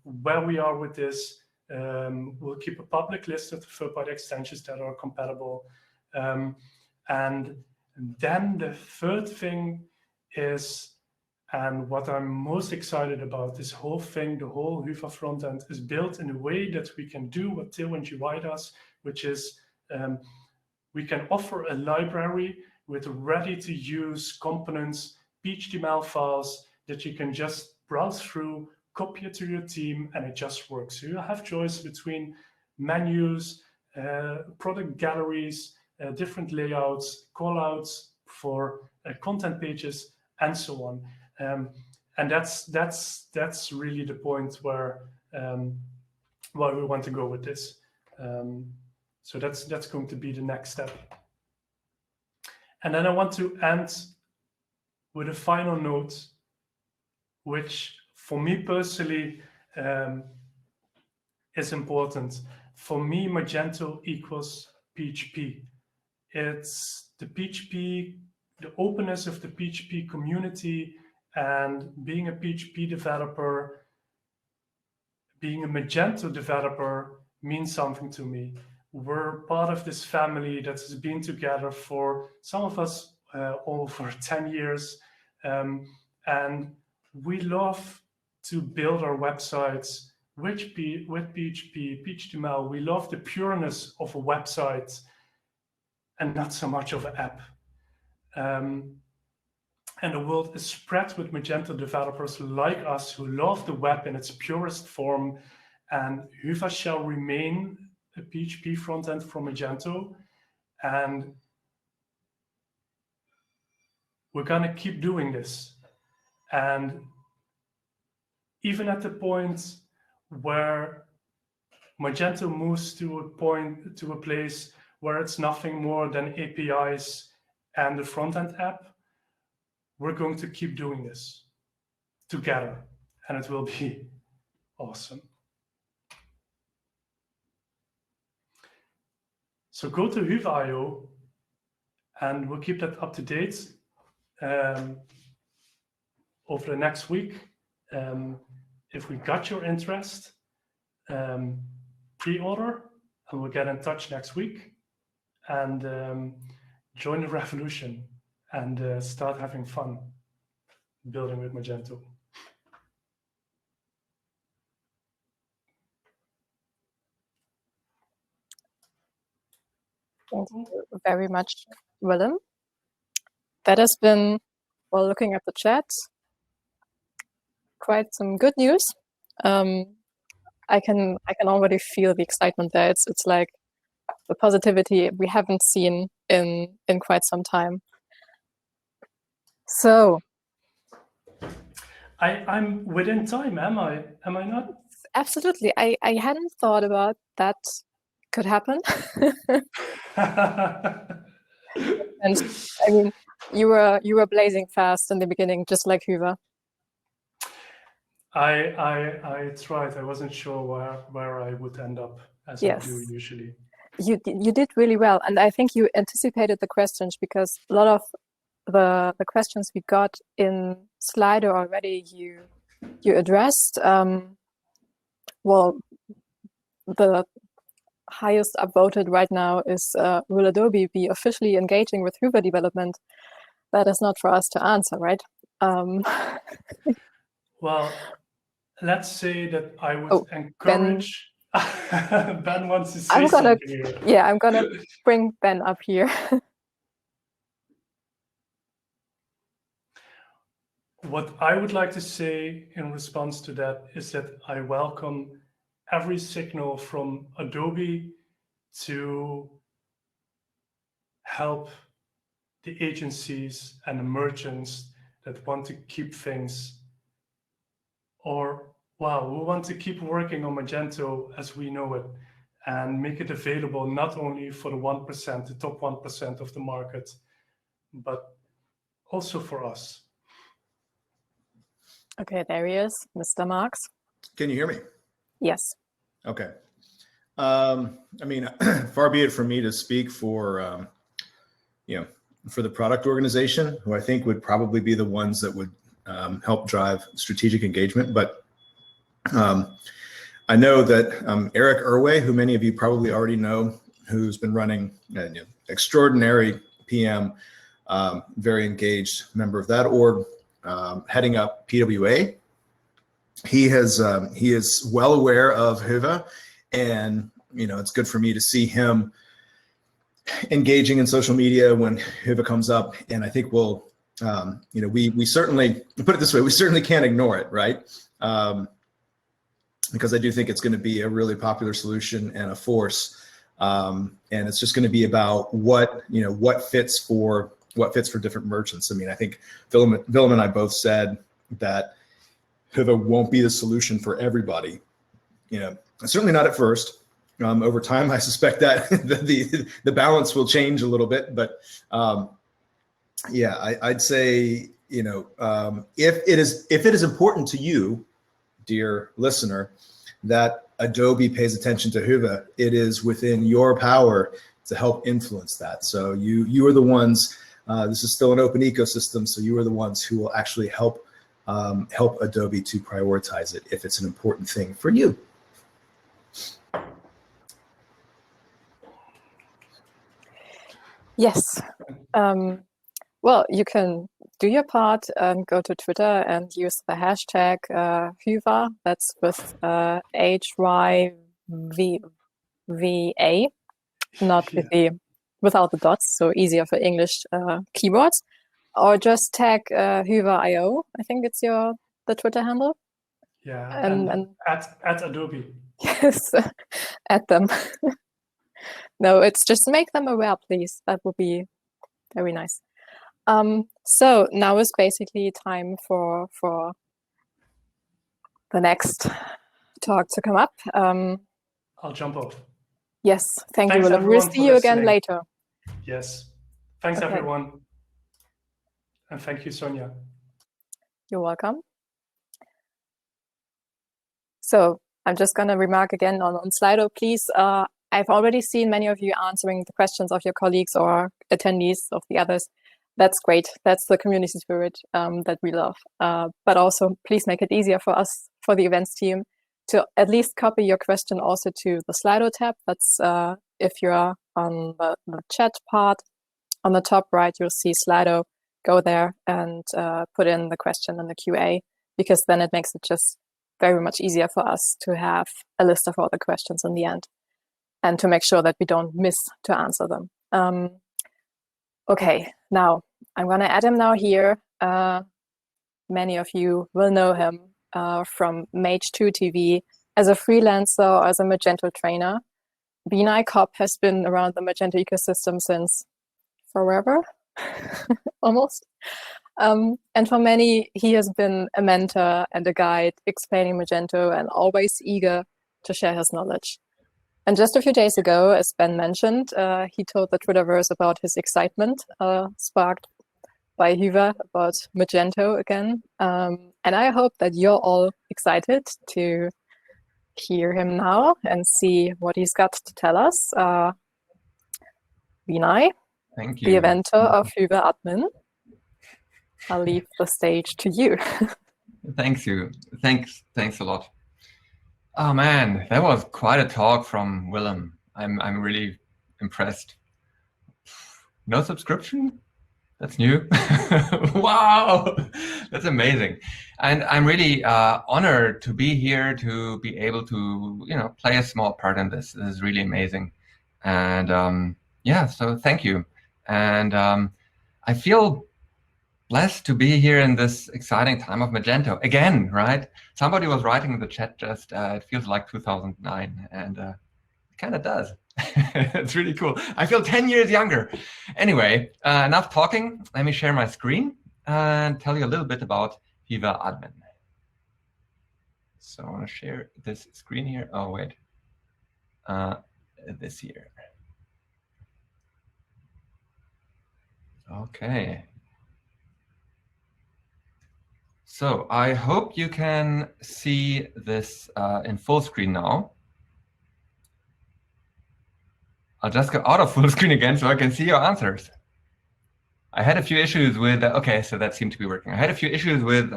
where we are with this. We'll keep a public list of the third-party extensions that are compatible. And then the third thing is, and what I'm most excited about, this whole thing, the whole Hyvä frontend is built in a way that we can do what Tailwind UI does, which is we can offer a library with ready-to-use components, HTML files that you can just browse through, copy it to your team, and it just works. So you have choice between menus, product galleries, different layouts, callouts for content pages, and so on. And that's really the point where we want to go with this. So that's going to be the next step. And then I want to end with a final note, which for me personally is important. For me, Magento equals PHP. It's the PHP, the openness of the PHP community, and being a PHP developer, being a Magento developer means something to me. We're part of this family that has been together for some of us over 10 years. And we love to build our websites with PHP, HTML. We love the pureness of a website and not so much of an app. And the world is spread with Magento developers like us who love the web in its purest form. And Hyvä shall remain a PHP frontend from Magento. And we're going to keep doing this. And even at the point where Magento moves to a place where it's nothing more than APIs and the front-end app, we're going to keep doing this together, and it will be awesome. So go to Hyvä.io, and we'll keep that up to date over the next week. If we got your interest, pre-order, and we'll get in touch next week, and join the revolution and start having fun building with Magento. Thank you very much, Willem. That has been, well, looking at the chat, quite some good news. I can already feel the excitement there. It's like the positivity we haven't seen in quite some time. So I'm within time, am I not? absolutely, I hadn't thought about that could happen. And I mean, you were blazing fast in the beginning, just like Hyvä. I tried. I wasn't sure where I would end up, as Yes. I do usually. You did really well, and I think you anticipated the questions, because a lot of the questions we got in Slido already you addressed. Well, the highest upvoted right now is will Adobe be officially engaging with Hyvä development? That is not for us to answer, right? Well, let's say that I would encourage. Ben wants to say something here. Yeah, I'm gonna bring Ben up here. What I would like to say in response to that is that I welcome every signal from Adobe to help the agencies and the merchants that want to keep things, or who want to keep working on Magento as we know it, and make it available not only for the 1%, the top 1% of the market, but also for us. Okay, there he is, Mr. Marks. Can you hear me? Yes. Okay. I mean, far be it from me to speak for, for the product organization, who I think would probably be the ones that would help drive strategic engagement. But I know that Eric Irway, who many of you probably already know, who's been running extraordinary PM, very engaged member of that org, heading up PWA. He is well aware of Hyvä, and it's good for me to see him engaging in social media when Hyvä comes up. And I think we'll, we certainly, put it this way, we certainly can't ignore it, right? Because I do think it's going to be a really popular solution and a force, and it's just going to be about what fits for different merchants. I mean, I think Willem and I both said that Hyvä won't be the solution for everybody. Certainly not at first. Over time, I suspect that the balance will change a little bit. But I'd say if it is important to you, dear listener, that Adobe pays attention to Hyvä, it is within your power to help influence that. So you are the ones. This is still an open ecosystem, so you are the ones who will actually help Adobe to prioritize it if it's an important thing for you. Yes. Well, you can do your part and go to Twitter and use the hashtag Hyvä. That's with HYVA, not without the dots, so easier for English keywords. Or just tag Hyvä.io. I think it's the Twitter handle. Yeah, and at Adobe. Yes, at them. No, it's just make them aware, please. That would be very nice. So now is basically time for the next talk to come up. I'll jump off. Yes, thank you, Thanks, Willem. We'll everyone, see for you again listening. later. Yes. Thanks, Okay. everyone. And thank you, Sonia. You're welcome. So I'm just going to remark again on Slido, please. I've already seen many of you answering the questions of your colleagues or attendees of the others. That's great. That's the community spirit that we love. But also, please make it easier for us, for the events team, to at least copy your question also to the Slido tab. That's if you're on the chat part. On the top right, you'll see Slido. Go there and put in the question in the QA, because then it makes it just very much easier for us to have a list of all the questions in the end and to make sure that we don't miss to answer them. Okay, now I'm going to add him now here. Many of you will know him from Mage2 TV as a freelancer, as a Magento trainer. Binay Kopp has been around the Magento ecosystem since forever, almost. And for many, he has been a mentor and a guide explaining Magento and always eager to share his knowledge. And just a few days ago, as Ben mentioned, he told the Twitterverse about his excitement sparked by Hyvä about Magento again. And I hope that you're all excited to hear him now and see what he's got to tell us. Binay, Thank you. the inventor of Hyvä Admin. I'll leave the stage to you. Thanks you. Thanks a lot. Oh man, that was quite a talk from Willem. I'm really impressed. No subscription? That's new. Wow, that's amazing. And I'm really honored to be here, to be able to, play a small part in this. This is really amazing. And yeah, so thank you. And I feel blessed to be here in this exciting time of Magento again, right? Somebody was writing in the chat just, it feels like 2009, and it kind of does. It's really cool. I feel 10 years younger. Anyway, enough talking. Let me share my screen and tell you a little bit about Hyvä Admin. So I want to share this screen here. Oh, wait. This here. Okay. So I hope you can see this in full screen now. I'll just go out of full screen again so I can see your answers. I had a few issues with, okay, so that seemed to be working. I had a few issues with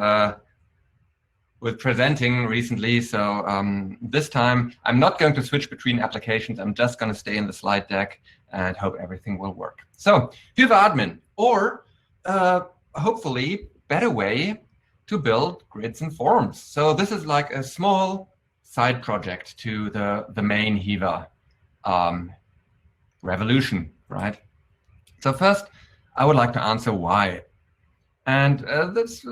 presenting recently. So this time I'm not going to switch between applications. I'm just going to stay in the slide deck and hope everything will work. So Hyvä Admin, or hopefully better way to build grids and forms. So this is like a small side project to the main Hyvä revolution, right? So first, I would like to answer why. And that's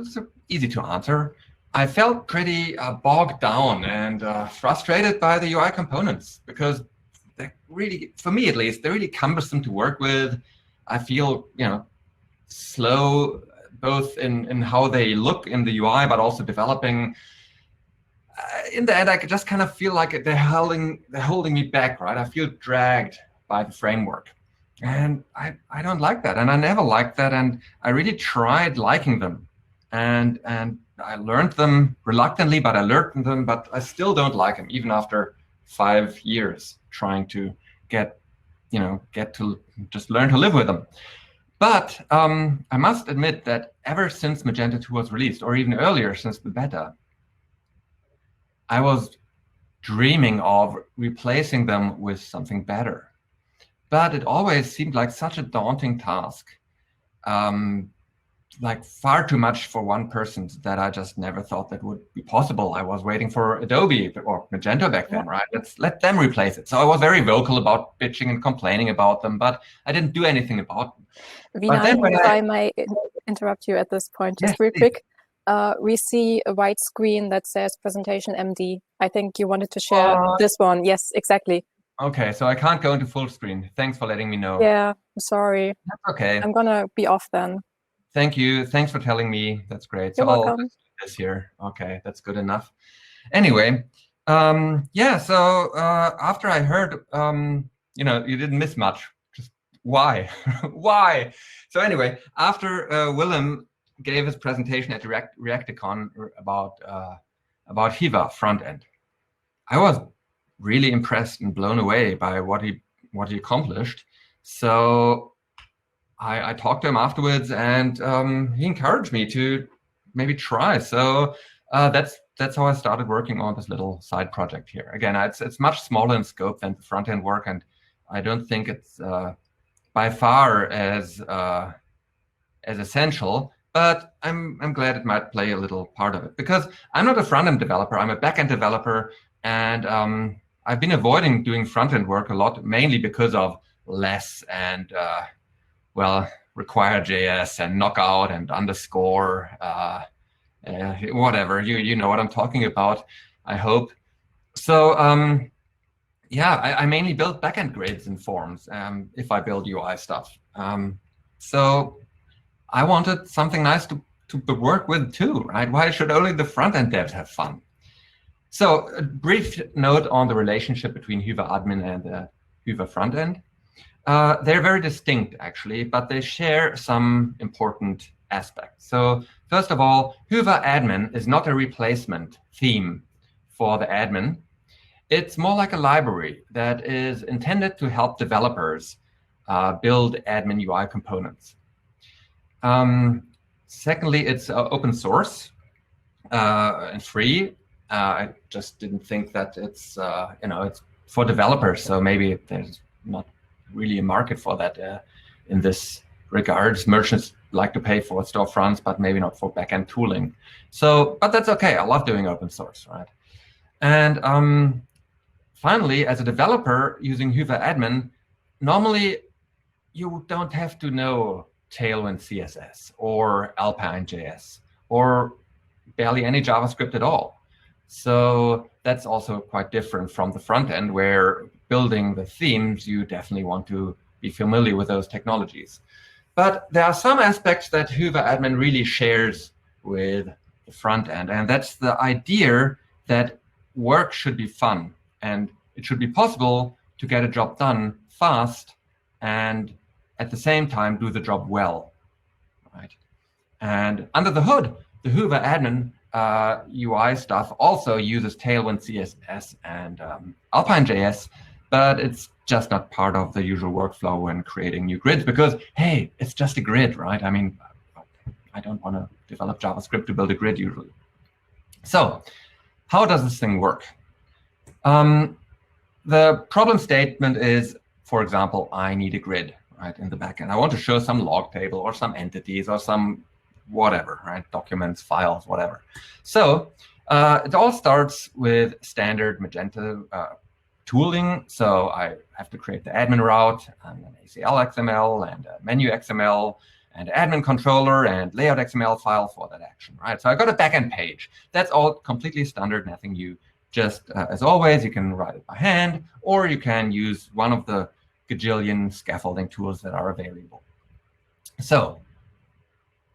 easy to answer. I felt pretty bogged down and frustrated by the UI components because they're really, for me at least, they're really cumbersome to work with. I feel, slow both in how they look in the UI, but also developing. In the end, I just kind of feel like they're holding me back, right? I feel dragged by the framework. And I don't like that. And I never liked that. And I really tried liking them. And I learned them reluctantly, but I learned them, but I still don't like them, even after 5 years trying to get to just learn to live with them. But I must admit that ever since Magento 2 was released, or even earlier, since the beta, I was dreaming of replacing them with something better. But it always seemed like such a daunting task, like far too much for one person, that I just never thought that would be possible. I was waiting for Adobe or Magento back then, right? Let's let them replace it. So I was very vocal about bitching and complaining about them, but I didn't do anything about them. Vinay, if I may interrupt you at this point, just real quick. We see a white screen that says presentation MD. I think you wanted to share this one. Yes, exactly. Okay, so I can't go into full screen. Thanks for letting me know. Yeah, sorry. That's okay. I'm gonna be off then. Thank you. Thanks for telling me. That's great. You're so welcome. I'll just do this here. Okay, that's good enough. Anyway, yeah. So after I heard, you didn't miss much. Just why, why? So anyway, after Willem gave his presentation at Reacticon about Hiva front end, I was really impressed and blown away by what he accomplished. So I talked to him afterwards, and he encouraged me to maybe try. So that's how I started working on this little side project here. Again, it's much smaller in scope than the front end work, and I don't think it's by far as essential. But I'm glad it might play a little part of it, because I'm not a front end developer. I'm a back end developer, and I've been avoiding doing front end work a lot, mainly because of less and require JS and knockout and underscore. Whatever, you know what I'm talking about, I hope. So yeah, I mainly build backend grids and forms if I build UI stuff. So I wanted something nice to work with too, right? Why should only the front end devs have fun? So a brief note on the relationship between Hyva admin and the Hyva front end. They're very distinct, actually, but they share some important aspects. So first of all, Hyva admin is not a replacement theme for the admin. It's more like a library that is intended to help developers build admin UI components. Secondly, it's open source and free. I just didn't think that it's it's for developers, so maybe there's not really a market for that in this regards. Merchants like to pay for storefronts, but maybe not for backend tooling. So, but that's okay. I love doing open source, right? And finally, as a developer using Hyva admin, normally you don't have to know Tailwind CSS or Alpine JS or barely any JavaScript at all. So that's also quite different from the front end, where building the themes, you definitely want to be familiar with those technologies. But there are some aspects that Hyva admin really shares with the front end, and that's the idea that work should be fun, and it should be possible to get a job done fast and at the same time do the job well, right? And under the hood, the Hyva admin UI stuff also uses Tailwind CSS and Alpine JS, but it's just not part of the usual workflow when creating new grids, because, hey, it's just a grid, right? I mean, I don't want to develop JavaScript to build a grid usually. So how does this thing work? The problem statement is, for example, I need a grid, right, in the backend. I want to show some log table or some entities or some whatever, right? Documents, files, whatever. So it all starts with standard Magento tooling. So I have to create the admin route and an ACL XML and a menu XML and admin controller and layout XML file for that action, right? So I got a backend page. That's all completely standard, nothing new. Just as always, you can write it by hand, or you can use one of the gajillion scaffolding tools that are available. So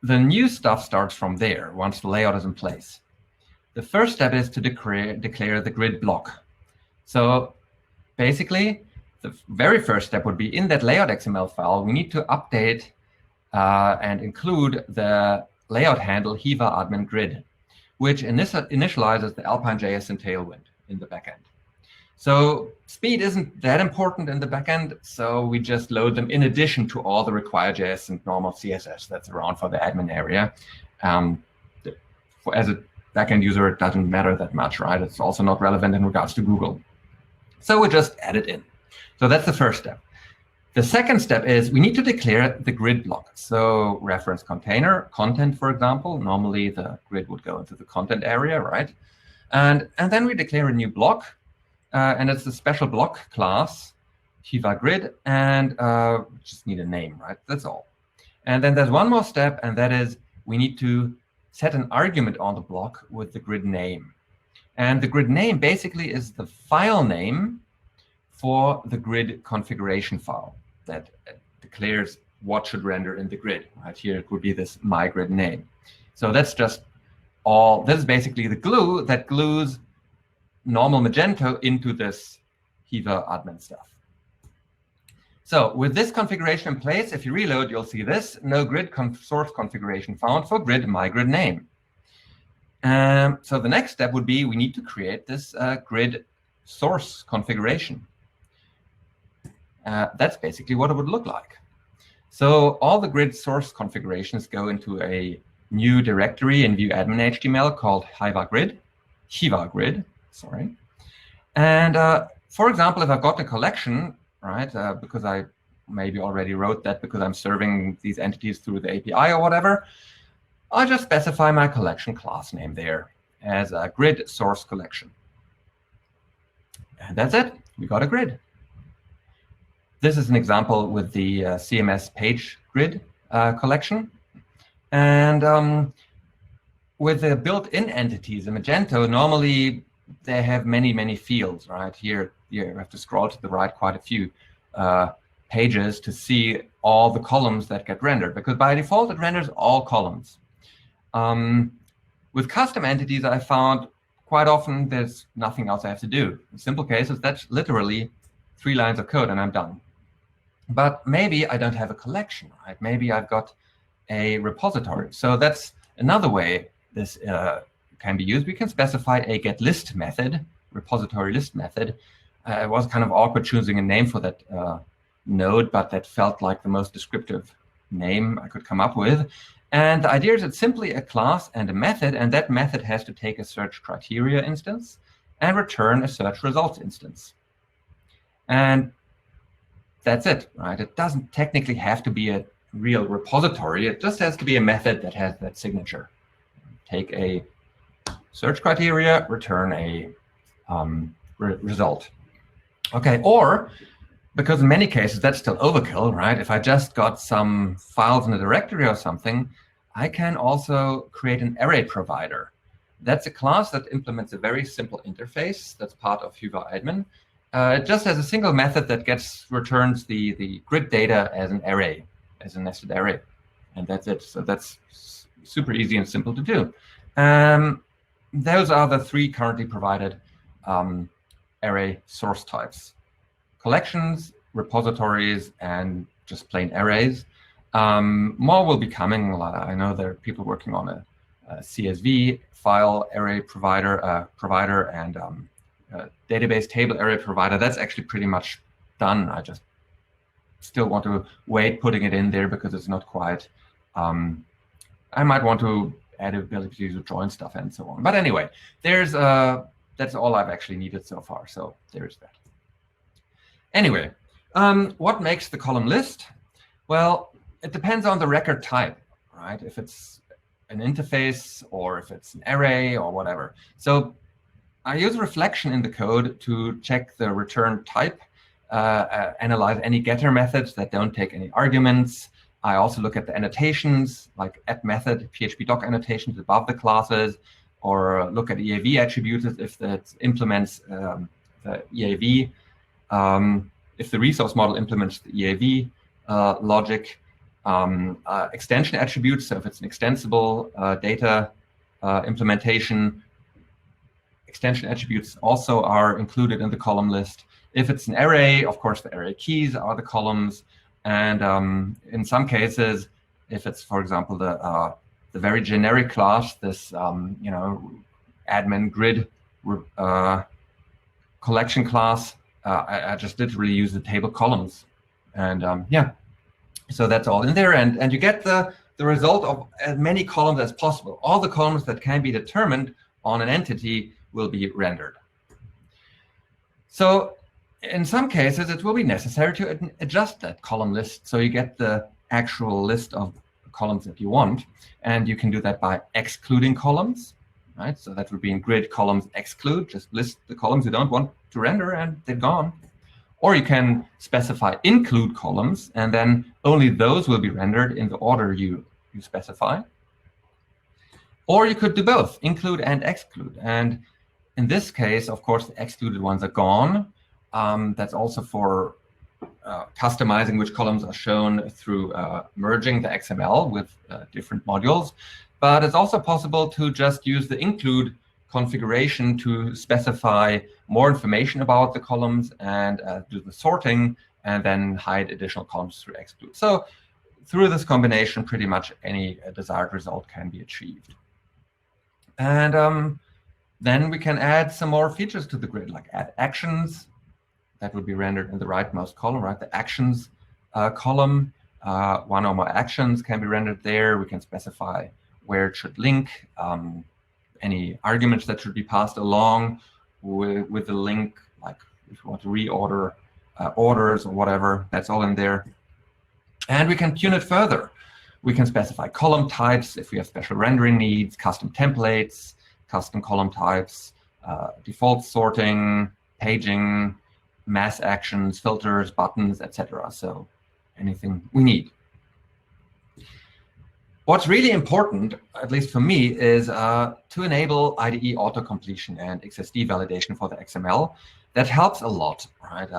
the new stuff starts from there once the layout is in place. The first step is to declare the grid block. So basically, the very first step would be in that layout XML file, we need to update and include the layout handle Hyva admin grid, which initializes the Alpine JS and Tailwind in the backend. So speed isn't that important in the backend, so we just load them in addition to all the required JS and normal CSS that's around for the admin area. As a backend user, it doesn't matter that much, right? It's also not relevant in regards to Google. So we just add it in. So that's the first step. The second step is we need to declare the grid block. So reference container, content, for example. Normally the grid would go into the content area, right? And then we declare a new block. And it's a special block class, Hyva grid, and just need a name, right? That's all. And then there's one more step, and that is we need to set an argument on the block with the grid name. And the grid name basically is the file name for the grid configuration file that declares what should render in the grid. Right here, it would be this my grid name. So that's just all. This is basically the glue that glues normal Magento into this Hiva admin stuff. So with this configuration in place, if you reload, you'll see this, no grid source configuration found for grid my grid name. So the next step would be we need to create this grid source configuration. That's basically what it would look like. So all the grid source configurations go into a new directory in Vue admin HTML called Hiva grid, sorry. And for example, if I've got a collection, right, because I maybe already wrote that because I'm serving these entities through the API or whatever, I'll just specify my collection class name there as a grid source collection. And that's it. We got a grid. This is an example with the CMS page grid collection. And with the built-in entities in Magento, normally they have many, many fields, right? Here you have to scroll to the right quite a few pages to see all the columns that get rendered, because by default it renders all columns. With custom entities, I found quite often there's nothing else I have to do. In simple cases, that's literally 3 lines of code and I'm done. But maybe I don't have a collection, right? Maybe I've got a repository. So that's another way this can be used. We can specify a getList method, repository list method. It was kind of awkward choosing a name for that node, but that felt like the most descriptive name I could come up with. And the idea is it's simply a class and a method, and that method has to take a search criteria instance and return a search results instance. And that's it, right? It doesn't technically have to be a real repository. It just has to be a method that has that signature. Take a search criteria, return a result. Okay, or because in many cases that's still overkill, right? If I just got some files in a directory or something, I can also create an array provider. That's a class that implements a very simple interface that's part of Hiva admin. It just has a single method that returns the grid data as an array, as a nested array, and that's it. So that's super easy and simple to do. Those are the 3 currently provided array source types: collections, repositories, and just plain arrays. More will be coming. I know there are people working on a CSV file array provider, and database table array provider. That's actually pretty much done. I just still want to wait putting it in there because it's not quite. I might want to add ability to join stuff and so on. But anyway, there's that's all I've actually needed so far. So there's that. Anyway, what makes the column list? Well, it depends on the record type, right? If it's an interface or if it's an array or whatever. So I use reflection in the code to check the return type, analyze any getter methods that don't take any arguments. I also look at the annotations, like @method, PHP doc annotations above the classes, or look at EAV attributes if that implements the EAV, if the resource model implements the EAV logic, extension attributes, so if it's an extensible data implementation, extension attributes also are included in the column list. If it's an array, of course, the array keys are the columns. And in some cases, if it's, for example, the very generic class, this admin grid collection class, I just literally use the table columns. And yeah, so that's all in there. And you get the result of as many columns as possible. All the columns that can be determined on an entity will be rendered. So in some cases, it will be necessary to adjust that column list so you get the actual list of columns that you want. And you can do that by excluding columns, right? So that would be in grid columns exclude, just list the columns you don't want to render and they're gone. Or you can specify include columns, and then only those will be rendered in the order you specify. Or you could do both, include and exclude. And in this case, of course, the excluded ones are gone. That's also for customizing which columns are shown through merging the XML with different modules. But it's also possible to just use the include configuration to specify more information about the columns and do the sorting, and then hide additional columns through exclude. So through this combination, pretty much any desired result can be achieved. And then we can add some more features to the grid, like add actions. That would be rendered in the rightmost column, right? The actions column. One or more actions can be rendered there. We can specify where it should link, any arguments that should be passed along with the link, like if you want to reorder orders or whatever, that's all in there. And we can tune it further. We can specify column types if we have special rendering needs, custom templates, custom column types, default sorting, paging, mass actions, filters, buttons, etc. So anything we need. What's really important, at least for me, is to enable IDE auto-completion and XSD validation for the XML. That helps a lot, right?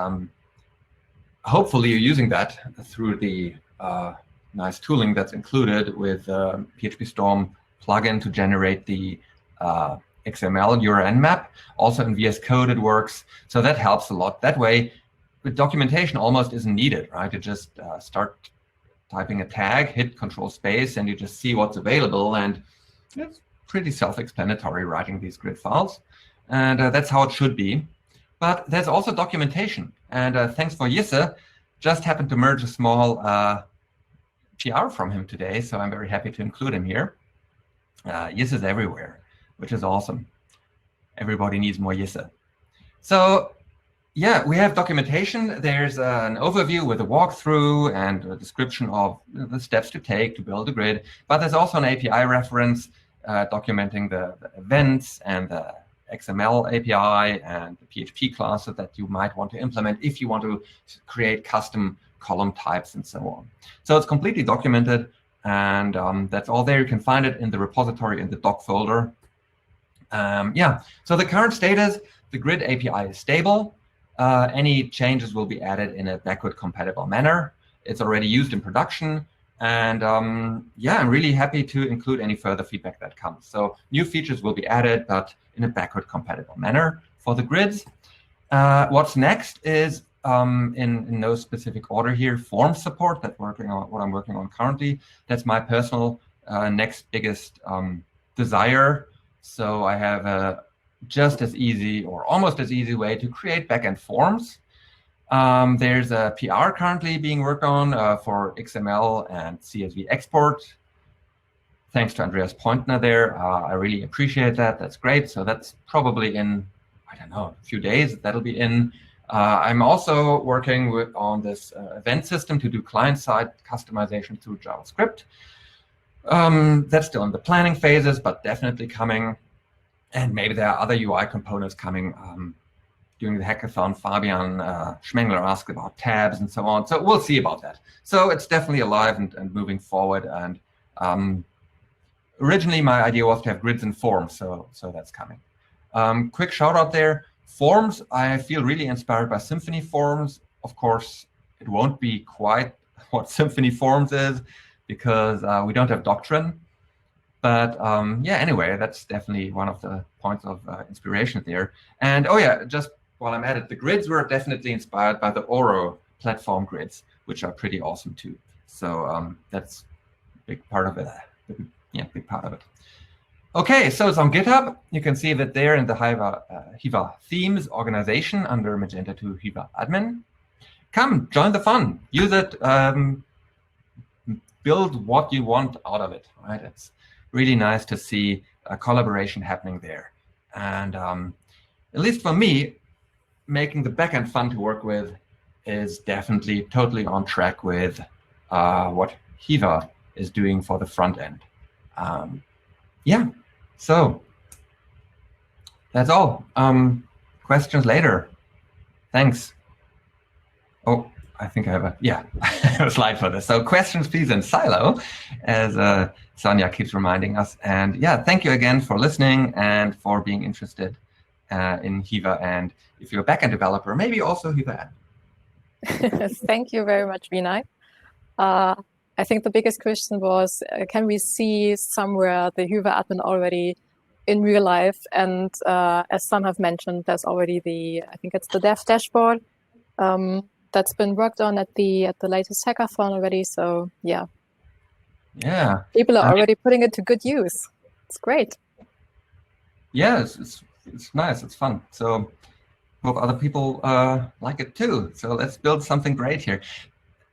Hopefully you're using that through the nice tooling that's included with PHP Storm plugin to generate the XML URN map. Also in VS Code it works, so that helps a lot. That way, the documentation almost isn't needed, right? You just start typing a tag, hit Control Space, and you just see what's available, and it's pretty self-explanatory writing these grid files, and that's how it should be. But there's also documentation, and thanks for Jisse, just happened to merge a small PR from him today, so I'm very happy to include him here. Jisse is everywhere, which is awesome. Everybody needs more Jisse. So yeah, we have documentation. There's an overview with a walkthrough and a description of the steps to take to build a grid. But there's also an API reference documenting the events and the XML API and the PHP classes that you might want to implement if you want to create custom column types and so on. So it's completely documented, and that's all there. You can find it in the repository in the doc folder. Yeah, so the current status, the grid API is stable. Any changes will be added in a backward compatible manner. It's already used in production. And yeah, I'm really happy to include any further feedback that comes. So new features will be added, but in a backward compatible manner for the grids. What's next is, in no specific order here, form support. That's what I'm working on currently. That's my personal next biggest desire. So I have a just as easy or almost as easy way to create backend forms. There's a PR currently being worked on for XML and CSV export. Thanks to Andreas Pointner there. I really appreciate that. That's great. So that's probably in, I don't know, a few days that'll be in. I'm also working on this event system to do client-side customization through JavaScript. That's still in the planning phases, but definitely coming. And maybe there are other UI components coming. During the hackathon, Fabian Schmengler asked about tabs and so on. So we'll see about that. So it's definitely alive and moving forward. And originally, my idea was to have grids and forms. So that's coming. Quick shout out there. Forms, I feel really inspired by Symfony Forms. Of course, it won't be quite what Symfony Forms is because we don't have Doctrine. But yeah, anyway, that's definitely one of the points of inspiration there. And oh yeah, just while I'm at it, the grids were definitely inspired by the Oro platform grids, which are pretty awesome too. So that's a big part of it. Yeah, big part of it. Okay, so it's on GitHub. You can see that there in the Hiva themes organization under Magento 2 Hiva admin. Come, join the fun. Use it. Build what you want out of it. Right? It's really nice to see a collaboration happening there. And at least for me, making the backend fun to work with is definitely totally on track with what Hiva is doing for the front end. Yeah, so that's all. Questions later. Thanks. Oh, I think I have a slide for this. So questions, please, in Silo, as Sonja keeps reminding us. And yeah, thank you again for listening and for being interested in Hiva. And if you're a backend developer, maybe also Hiva admin. Thank you very much, Vinay. I think the biggest question was, can we see somewhere the Hiva admin already in real life. And as some have mentioned, there's already I think it's the dev dashboard that's been worked on at the latest hackathon already. So yeah, people are already putting it to good use. It's great. Yeah, it's nice. It's fun. So hope other people like it too. So let's build something great here.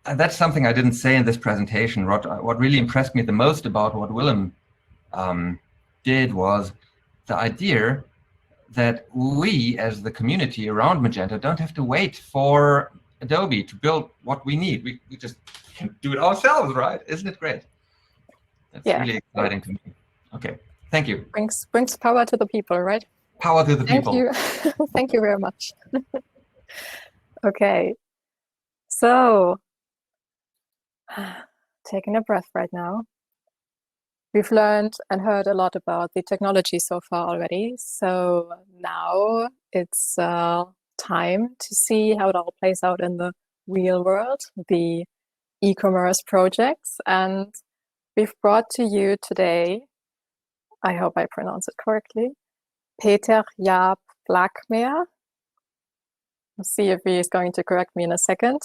And that's something I didn't say in this presentation. What really impressed me the most about what Willem did was the idea that we, as the community around Magento, don't have to wait for Adobe to build what we need. We just can do it ourselves, right? Isn't it great? That's really exciting to me. Okay, thank you. Brings power to the people, right? Power to the people. Thank you. Thank you very much. Okay, so taking a breath right now. We've learned and heard a lot about the technology so far already. So now it's time to see how it all plays out in the real world, the e-commerce projects. And we've brought to you today, I hope I pronounce it correctly, Peter Jaap Blackmer. We'll see if he is going to correct me in a second.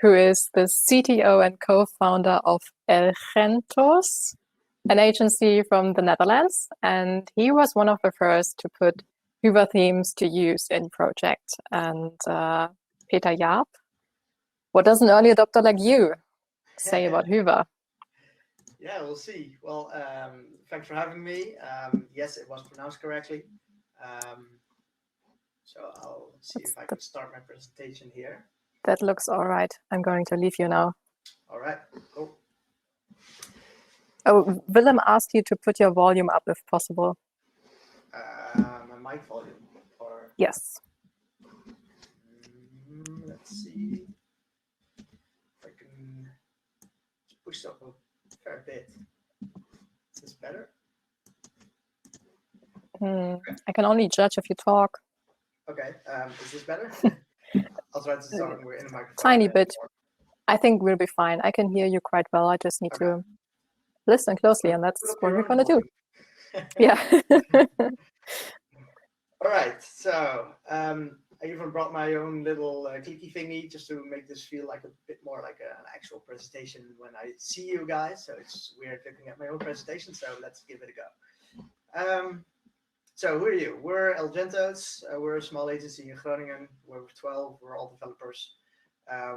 Who is the CTO and co-founder of Elgentos, an agency from the Netherlands. And he was one of the first to put Hoover themes to use in project. And Peter Jaap, what does an early adopter like you say about Hoover? Yeah, we'll see. Well, thanks for having me. Yes, it was pronounced correctly. So I'll see if I can start my presentation here. That looks all right. I'm going to leave you now. All right, cool. Oh, Willem asked you to put your volume up if possible. My mic volume, or yes. Let's see if I can push up a fair bit. Is this better? I can only judge if you talk. Okay, is this better? I'll try to start in the microphone. Tiny bit. More. I think we'll be fine. I can hear you quite well. I just need to listen closely, and that's what we're going to do. Yeah. All right. So I even brought my own little clicky thingy just to make this feel like a bit more like an actual presentation when I see you guys. So it's weird looking at my own presentation. So let's give it a go. So who are you? We're Elgentos. We're a small agency in Groningen. We're 12. We're all developers.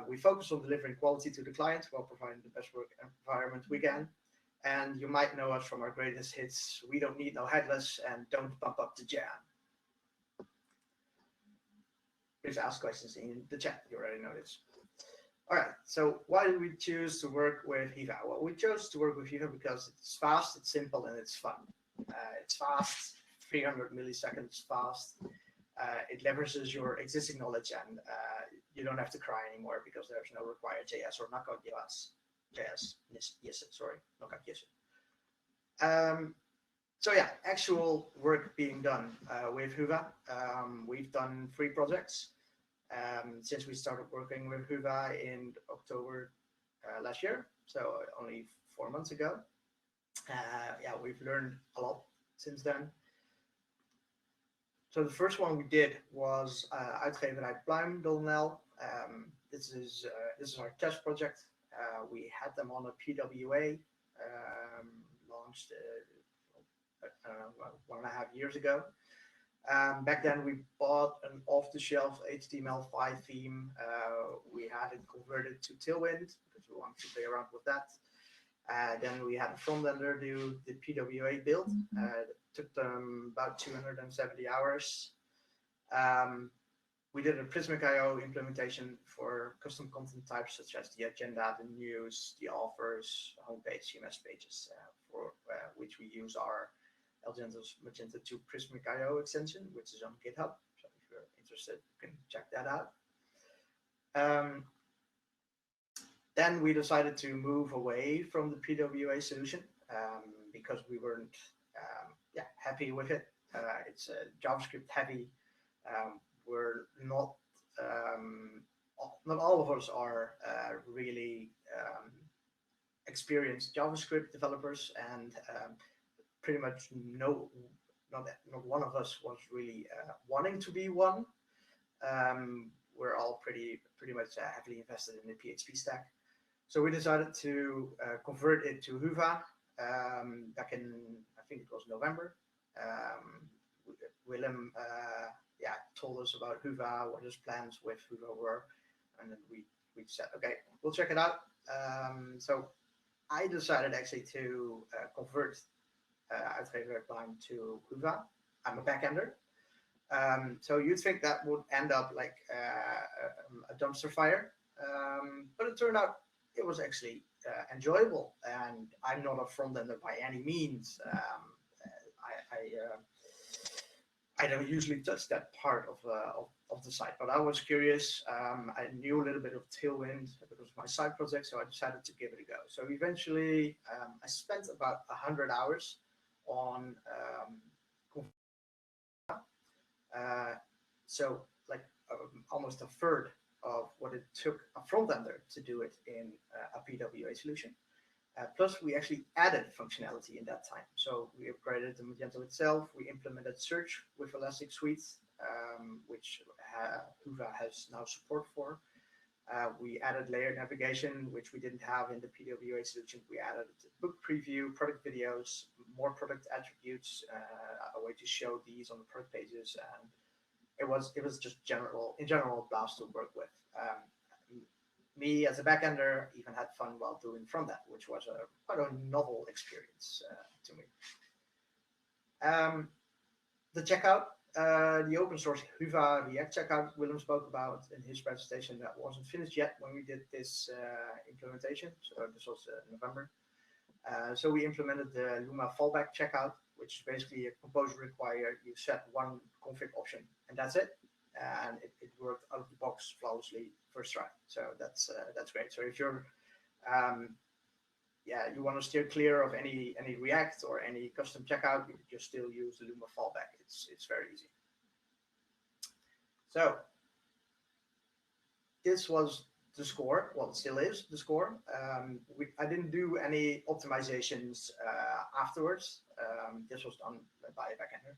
We focus on delivering quality to the client while providing the best work environment we can. And you might know us from our greatest hits, We Don't Need No Headless and Don't Bump Up the Jam. Please ask questions in the chat. You already know this. All right. So why did we choose to work with Hiva? Well, we chose to work with Hiva because it's fast, it's simple, and it's fun. It's fast. 300 milliseconds fast. It leverages your existing knowledge, and you don't have to cry anymore because there's no required JS or knockout JS. Yes, sorry, knockout yes. So yeah, actual work being done with Hoover. We've done 3 projects since we started working with Hoover in October last year, so only 4 months ago. Yeah, we've learned a lot since then. So the first one we did was Uitgeverij Pluim.nl. This is our test project. We had them on a PWA, launched I don't know, 1.5 years ago. Back then we bought an off-the-shelf HTML5 theme. We had it converted to Tailwind because we wanted to play around with that. Then we had a front-ender do the PWA build. It took them about 270 hours. We did a Prismic.io implementation for custom content types such as the agenda, the news, the offers, homepage, CMS pages, for which we use our Elgentos Magento 2 Prismic.io extension, which is on GitHub. So if you're interested, you can check that out. Then we decided to move away from the PWA solution because we weren't happy with it. It's JavaScript heavy. We're not all of us are really experienced JavaScript developers, and pretty much not one of us was really wanting to be one. We're all pretty much heavily invested in the PHP stack. So we decided to convert it to Huva back in, I think it was November. Willem told us about Huva, what his plans with Huva were, and then we said, okay, we'll check it out. So I decided actually to convert Uitgeverij to Huva. I'm a backender. So you'd think that would end up like a dumpster fire, but it turned out it was actually enjoyable. And I'm not a front-ender by any means. I don't usually touch that part of the site, but I was curious. I knew a little bit of Tailwind because of my side project, so I decided to give it a go. So eventually, I spent about 100 hours on so like almost a third of what it took a front-ender to do it in a PWA solution. Plus, we actually added functionality in that time. So we upgraded the Magento itself. We implemented search with Elastic Suite, which Huva has now support for. We added layered navigation, which we didn't have in the PWA solution. We added book preview, product videos, more product attributes, a way to show these on the product pages, and it was just in general a blast to work with. Me as a backender even had fun while doing front end, which was quite a novel experience to me. The checkout, the open source Huva React checkout Willem spoke about in his presentation, that wasn't finished yet when we did this implementation. So this was November. So we implemented the Luma fallback checkout, which is basically a composer required. You set one config option and that's it. And it worked out of the box flawlessly first try. So that's great. So if you're you want to steer clear of any React or any custom checkout, you just still use the Luma fallback. It's very easy. So this was the score. Well, it still is the score. I didn't do any optimizations afterwards. This was done by a backender.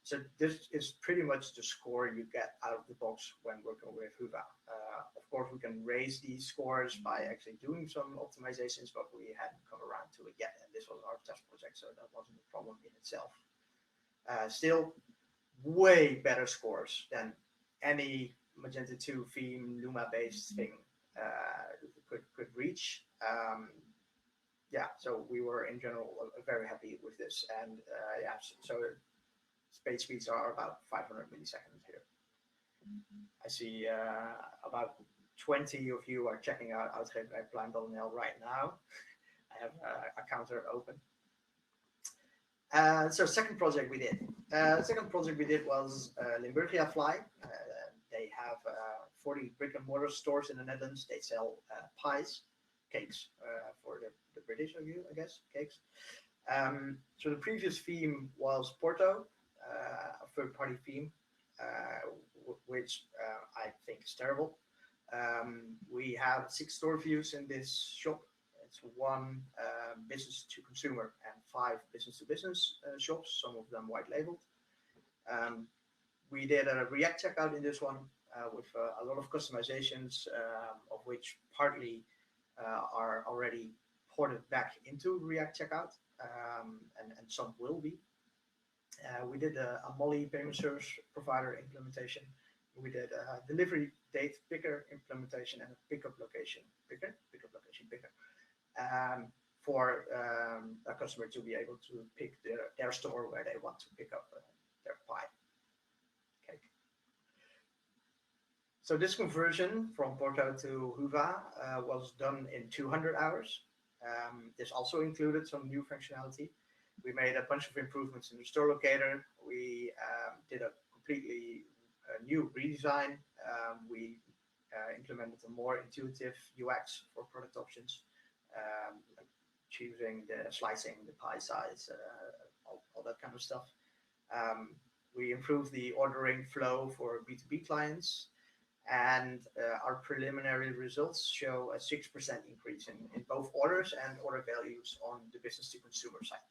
So this is pretty much the score you get out of the box when working with Huva. Of course, we can raise these scores by actually doing some optimizations, but we hadn't come around to it yet. And this was our test project, so that wasn't a problem in itself. Still, way better scores than any Magento 2 theme, Luma-based thing could reach. So we were in general very happy with this. And so page speeds are about 500 milliseconds here. I see about 20 of you are checking out Uitgeverij.nl right now. I have a counter open. So second project we did was Limburgia Fly. They have 40 brick and mortar stores in the Netherlands. They sell cakes for the British of you, I guess, cakes. So the previous theme was Porto, a third-party theme, which I think is terrible. We have 6 store views in this shop. It's 1 business to consumer and 5 business to business shops, some of them white labeled. We did a React checkout in this one with a lot of customizations, of which partly are already ported back into React checkout, and some will be. We did a Molly payment service provider implementation. We did a delivery date picker implementation and a pickup location picker, for a customer to be able to pick their store where they want to pick up their pie cake. So this conversion from Porto to Huva was done in 200 hours. This also included some new functionality. We made a bunch of improvements in the store locator. We did a completely new redesign. We implemented a more intuitive UX for product options, like choosing the slicing, the pie size, all that kind of stuff. We improved the ordering flow for B2B clients, and our preliminary results show a 6% increase in both orders and order values on the business to consumer side.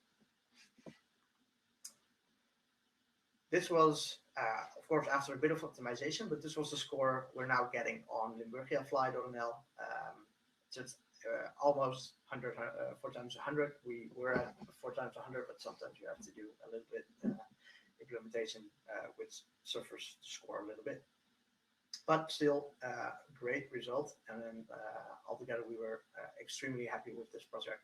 this was, of course, after a bit of optimization, but this was the score we're now getting on limburgiafly.nl. So it's almost 100, 4 times 100. We were at 4 times 100, but sometimes you have to do a little bit implementation which suffers the score a little bit. But still, great result. And then altogether, we were extremely happy with this project.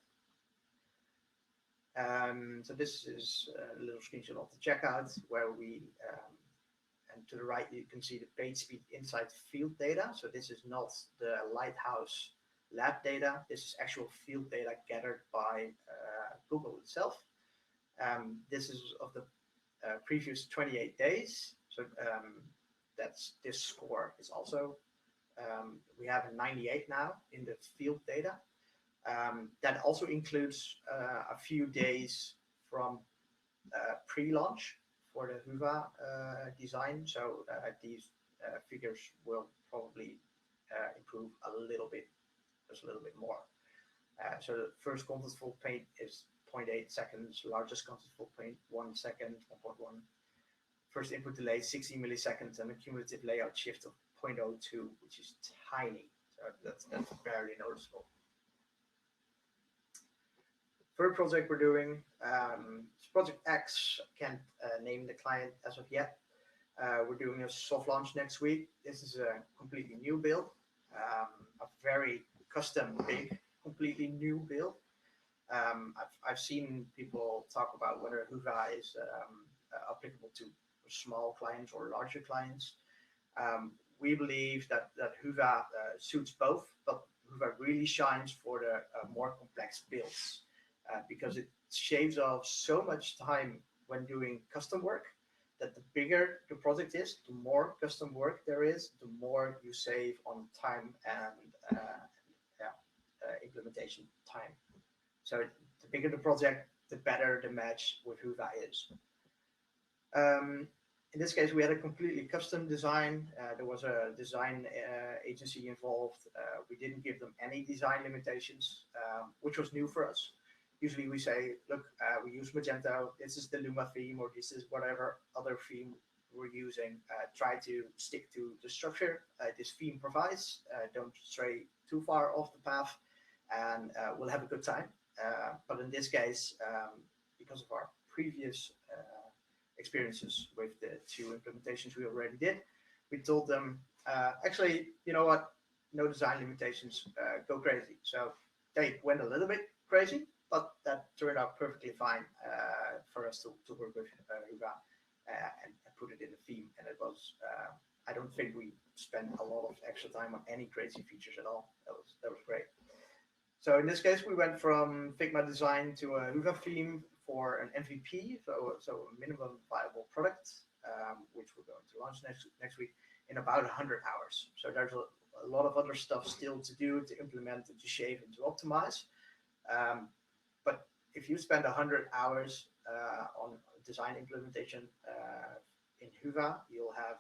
So this is a little screenshot of the checkout where we, and to the right, you can see the page speed inside field data. So this is not the Lighthouse lab data. This is actual field data gathered by Google itself. This is of the previous 28 days. So that's this score is also, we have a 98 now in the field data. That also includes a few days from pre-launch for the Huva design. So these figures will probably improve a little bit, just a little bit more. So the first contentful paint is 0.8 seconds, largest contentful paint 1 second, 1.1. First input delay 60 milliseconds, and a cumulative layout shift of 0.02, which is tiny. So that's barely noticeable. Third project we're doing, it's Project X. Can't name the client as of yet. We're doing a soft launch next week. This is a completely new build, a very custom, big, completely new build. I've seen people talk about whether Huva is applicable to small clients or larger clients. We believe that Huva suits both, but Huva really shines for the more complex builds. Because it shaves off so much time when doing custom work that the bigger the project is, the more custom work there is, the more you save on time and implementation time. So the bigger the project, the better the match with Huva is. In this case, we had a completely custom design. There was a design agency involved. We didn't give them any design limitations, which was new for us. Usually we say, look, we use Magento, this is the Luma theme, or this is whatever other theme we're using. Try to stick to the structure this theme provides. Don't stray too far off the path, and we'll have a good time. But in this case, because of our previous experiences with the 2 implementations we already did, we told them, actually, you know what, no design limitations, go crazy. So they went a little bit crazy, but that turned out perfectly fine for us to work with Huva and put it in the theme. And it was, I don't think we spent a lot of extra time on any crazy features at all. That was great. So in this case, we went from Figma design to a Huva theme for an MVP, so a minimum viable product, which we're going to launch next week in about 100 hours. So there's a lot of other stuff still to do, to implement, to shave, and to optimize. But if you spend 100 hours on design implementation in Huva, you'll have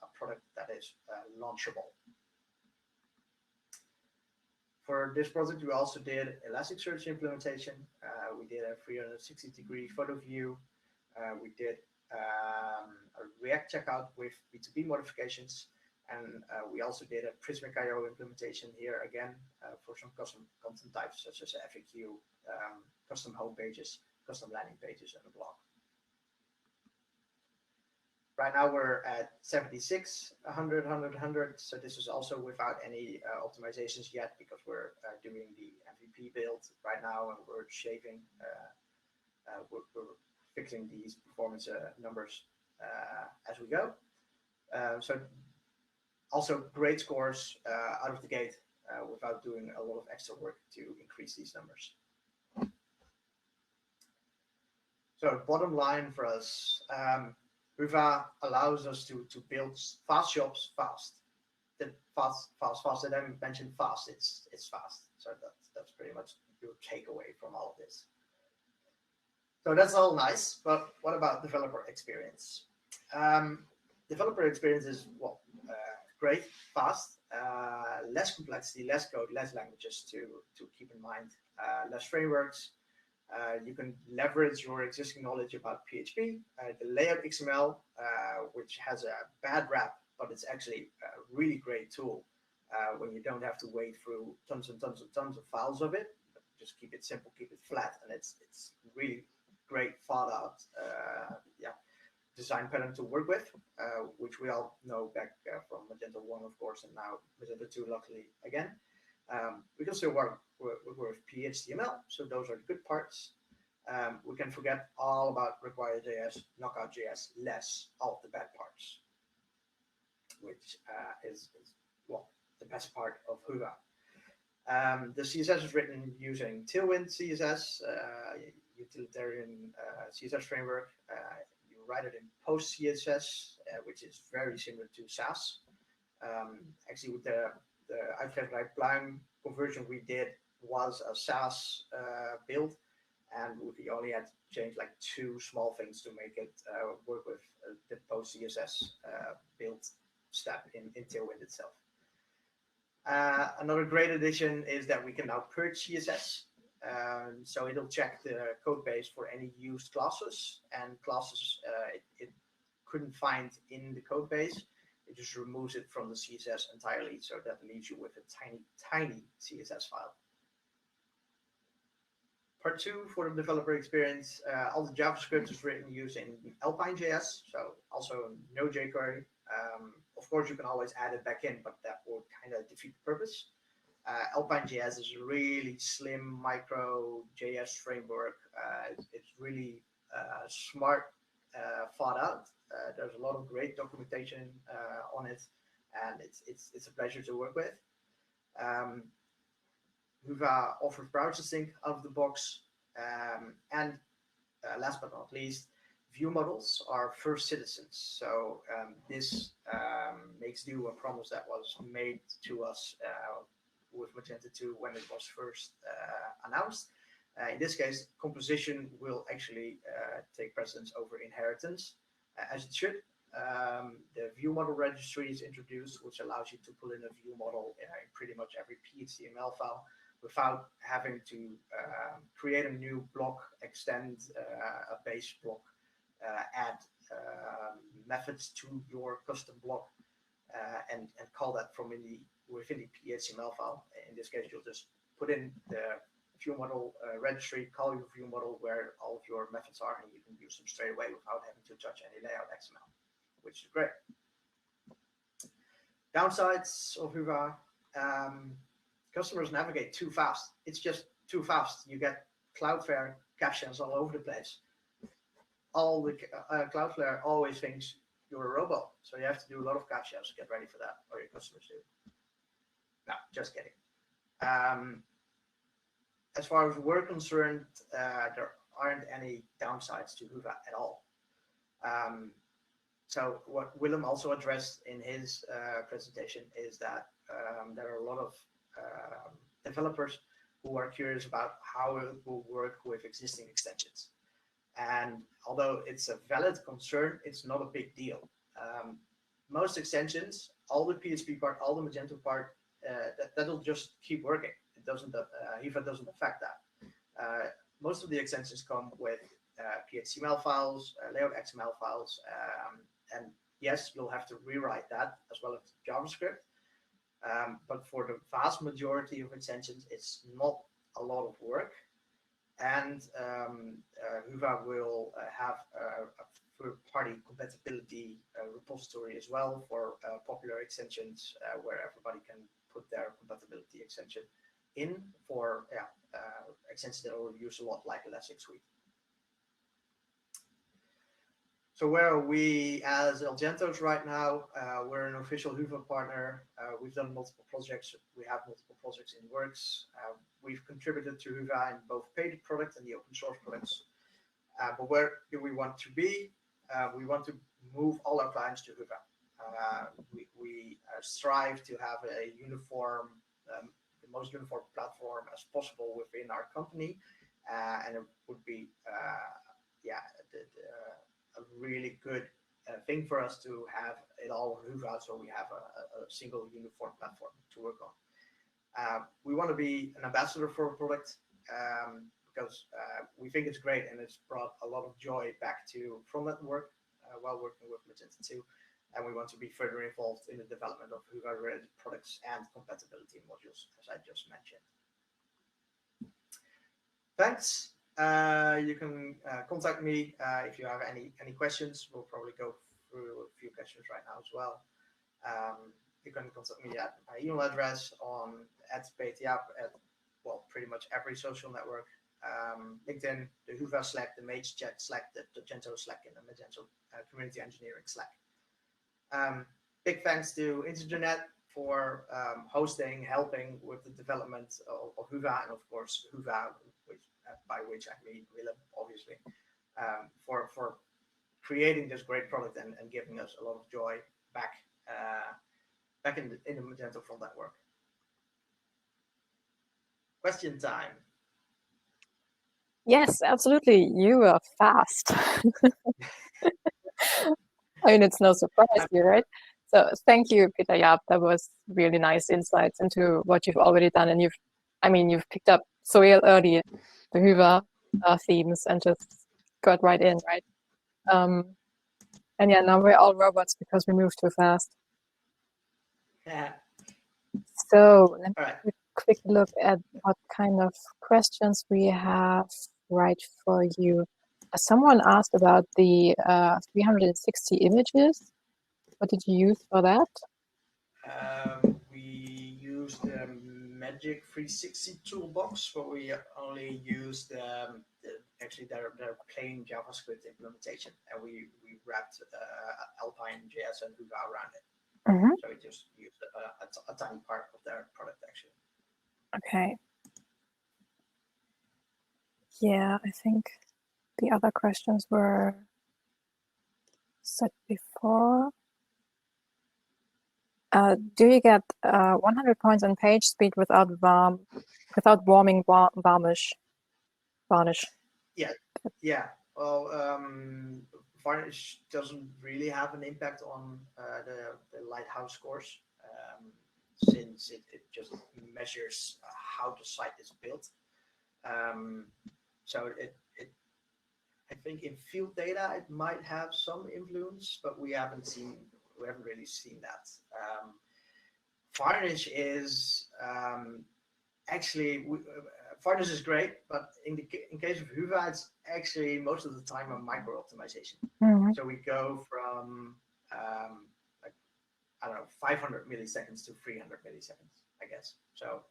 a product that is launchable. For this project, we also did Elasticsearch implementation. We did a 360-degree photo view. We did a React checkout with B2B modifications. And we also did a Prismic.io implementation here again for some custom content types such as FAQ, custom home pages, custom landing pages, and a blog. Right now we're at 76, 100, 100, 100. So this is also without any optimizations yet because we're doing the MVP build right now and we're shaving, we're fixing these performance numbers as we go. So also great scores out of the gate without doing a lot of extra work to increase these numbers. So bottom line for us, Huva allows us to build fast shops fast. The fast. I didn't mention fast. It's fast. So that's pretty much your takeaway from all of this. So that's all nice, but what about developer experience? Developer experience is great, fast, less complexity, less code, less languages to keep in mind, less frameworks, You can leverage your existing knowledge about PHP, the layout XML, which has a bad rap, but it's actually a really great tool when you don't have to wade through tons and tons and tons of files of it. But just keep it simple, keep it flat, and it's really great thought out design pattern to work with, which we all know back from Magento 1, of course, and now Magento 2, luckily, again. We can still work with PHTML, so those are the good parts. We can forget all about Require.js, Knockout.js, less all of the bad parts, which is well, the best part of Huva. The CSS is written using Tailwind CSS, utilitarian CSS framework. You write it in Post CSS, which is very similar to Sass. Actually, with the uitgeverij Pluim conversion we did was a Sass build, and we only had to change like 2 small things to make it work with the Post CSS build step in Tailwind itself. Another great addition is that we can now purge CSS. So it'll check the code base for any used classes, and classes it couldn't find in the code base. It just removes it from the CSS entirely, so that leaves you with a tiny, tiny CSS file. Part 2 for the developer experience, all the JavaScript is written using Alpine.js, so also no jQuery. Of course, you can always add it back in, but that would kind of defeat the purpose. Alpine.js is a really slim micro JS framework. It's really smart, thought out. There's a lot of great documentation on it, and it's a pleasure to work with. Huva offers browser sync out of the box, and last but not least, view models are first citizens. So this makes due a promise that was made to us with Magento 2 when it was first announced. In this case, composition will actually take precedence over inheritance, as it should. The view model registry is introduced, which allows you to pull in a view model in pretty much every PHTML file without having to create a new block, extend a base block, add methods to your custom block, and call that from within the PHTML file. In this case, you'll just put in the view model registry, call your view model where all of your methods are, and you can use them straight away without having to touch any layout XML, which is great. Downsides of Huva, customers navigate too fast. It's just too fast. You get Cloudflare captions all over the place. All the Cloudflare always thinks you're a robot, so you have to do a lot of captions. Get ready for that, or your customers do. No, just kidding. As far as we're concerned, there aren't any downsides to Huva at all. So what Willem also addressed in his presentation is that there are a lot of developers who are curious about how it will work with existing extensions. And although it's a valid concern, it's not a big deal. Most extensions, all the PHP part, all the Magento part, that'll just keep working. It doesn't, Huva doesn't affect that. Most of the extensions come with PHTML files, layout XML files, and yes, you'll have to rewrite that as well as JavaScript. But for the vast majority of extensions, it's not a lot of work. And Huva will have a third-party compatibility repository as well for popular extensions where everybody can put their compatibility extension in for extensions that will use a lot, like Elastic Suite. So where are we as Elgentos right now? We're an official Huva partner. We've done multiple projects. We have multiple projects in works. We've contributed to Huva in both paid products and the open source products. But where do we want to be? We want to move all our clients to Huva. We strive to have a uniform, the most uniform platform as possible within our company. And it would be, a really good thing for us to have it all on Huva, so we have a single uniform platform to work on. We want to be an ambassador for a product, because we think it's great and it's brought a lot of joy back to front-end work while working with Magento 2. And we want to be further involved in the development of Whova-related products and compatibility modules, as I just mentioned. Thanks. You can contact me if you have any questions. We'll probably go through a few questions right now as well. You can contact me at my email address on @PTApp at pretty much every social network. LinkedIn, the Whova Slack, the Mage Chat Slack, the Magento Slack, and the Magento Community Engineering Slack. Big thanks to Internet for hosting, helping with the development of Whova, and of course Whova, by which I mean Willem, obviously, for creating this great product and giving us a lot of joy back in the Magento front network. Question time. Yes, absolutely. You are fast. I mean, it's no surprise to you, right? So thank you, Peter Jaap. That was really nice insights into what you've already done. And you've picked up so early the Whova themes and just got right in, right? And yeah, now we're all robots because we move too fast. Yeah. So let me All right. quick look at what kind of questions we have right for you. Someone asked about the 360 images. What did you use for that? We used the Magic 360 toolbox, but we only used actually their plain JavaScript implementation, and we wrapped Alpine JS and Whova around it. Mm-hmm. So we just used a tiny part of their product actually. Okay. Yeah, I think the other questions were set before. Do you get 100 points on page speed without warming varnish? Yeah. Well, varnish doesn't really have an impact on the Lighthouse scores, since it just measures how the site is built. So I think in field data it might have some influence, but we haven't really seen that. Varnish is actually varnish is great, but in case of Whova, it's actually most of the time a micro optimization. Mm-hmm. So we go from 500 milliseconds to 300 milliseconds, I guess. So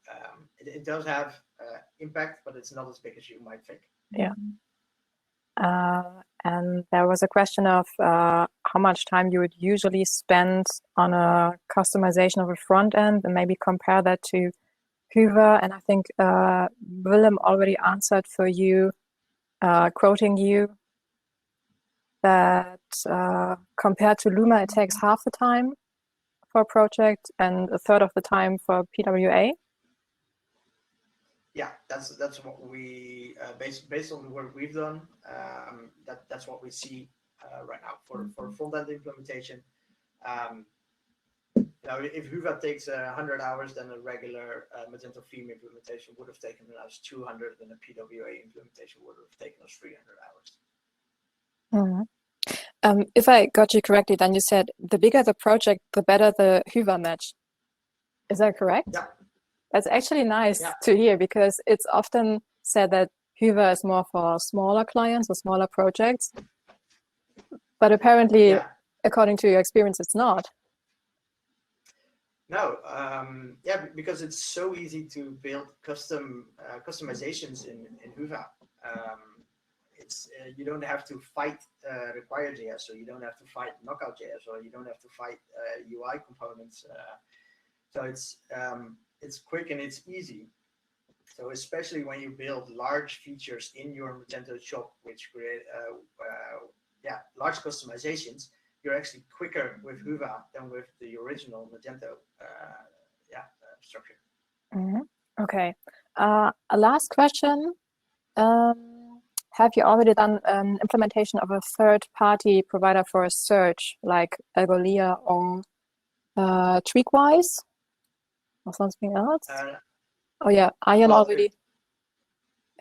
it does have impact, but it's not as big as you might think. Yeah. And there was a question of how much time you would usually spend on a customization of a front end, and maybe compare that to Whova. And I think Willem already answered for you, quoting you, that compared to Luma, it takes half the time for a project and a third of the time for PWA. Yeah, that's what we based on the work we've done. That's what we see right now for front end implementation. If Whova takes 100 hours, then a regular Magento theme implementation would have taken us 200, and a PWA implementation would have taken us 300 hours. Mm-hmm. If I got you correctly, then you said the bigger the project, the better the Whova match. Is that correct? Yeah. That's actually nice to hear, because it's often said that Whova is more for smaller clients or smaller projects. But apparently, according to your experience, it's not. No, because it's so easy to build customizations in Whova. It's you don't have to fight Require.js, so you don't have to fight Knockout.js, or you don't have to fight UI components. So it's quick and it's easy. So especially when you build large features in your Magento shop, which create large customizations, you're actually quicker with Whova than with the original Magento structure. Mm-hmm. Okay. A last question. Have you already done implementation of a third-party provider for a search, like Algolia or Tweakwise or something else? Oh yeah, Ion already.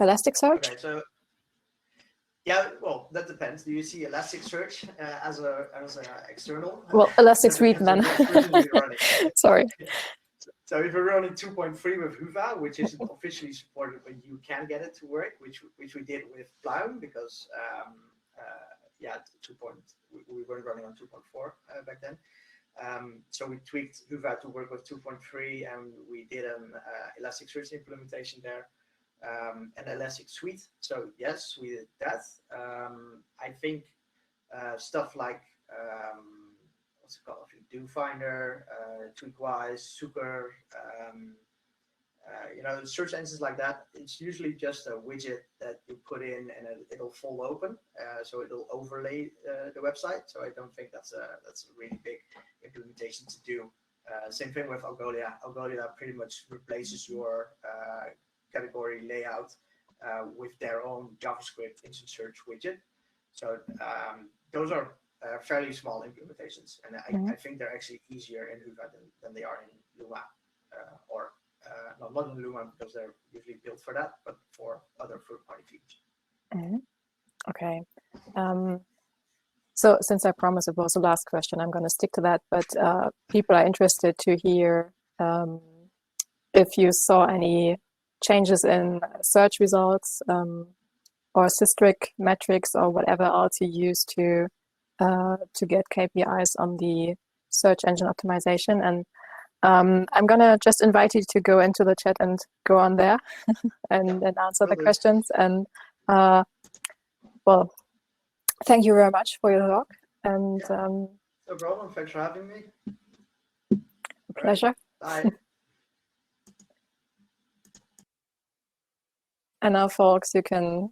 Elasticsearch? Okay, so yeah, well, that depends. Do you see Elasticsearch as a external? Well, Elasticsearch Depends on then. which version you're running. Sorry. So if you're running 2.3 with Huva, which isn't officially supported, but you can get it to work, which we did with Pluim, because yeah, we weren't running on 2.4 back then. So we tweaked Huva to work with 2.3, and we did an Elasticsearch implementation there, and Elastic Suite. So yes, we did that. I think stuff like what's it called? DoFinder, Tweakwise, Suker, you know, search engines like that. It's usually just a widget that you put in, and it'll fall open, so it'll overlay the website. So I don't think that's a really big implementation to do. Same thing with Algolia. Algolia pretty much replaces your category layout with their own JavaScript instant search widget. So those are fairly small implementations, and I think they're actually easier in Huva than they are in Luma, or no, not in Luma, because they're usually built for that, but for other third-party themes. Okay. So since I promised it was the last question, I'm going to stick to that. But people are interested to hear if you saw any changes in search results or Systrix metrics or whatever else you use to get KPIs on the search engine optimization. And I'm going to just invite you to go into the chat and go on there and answer the questions. And well, thank you very much for your talk. And no problem. Thanks for having me. A pleasure. Bye. And now, folks, you can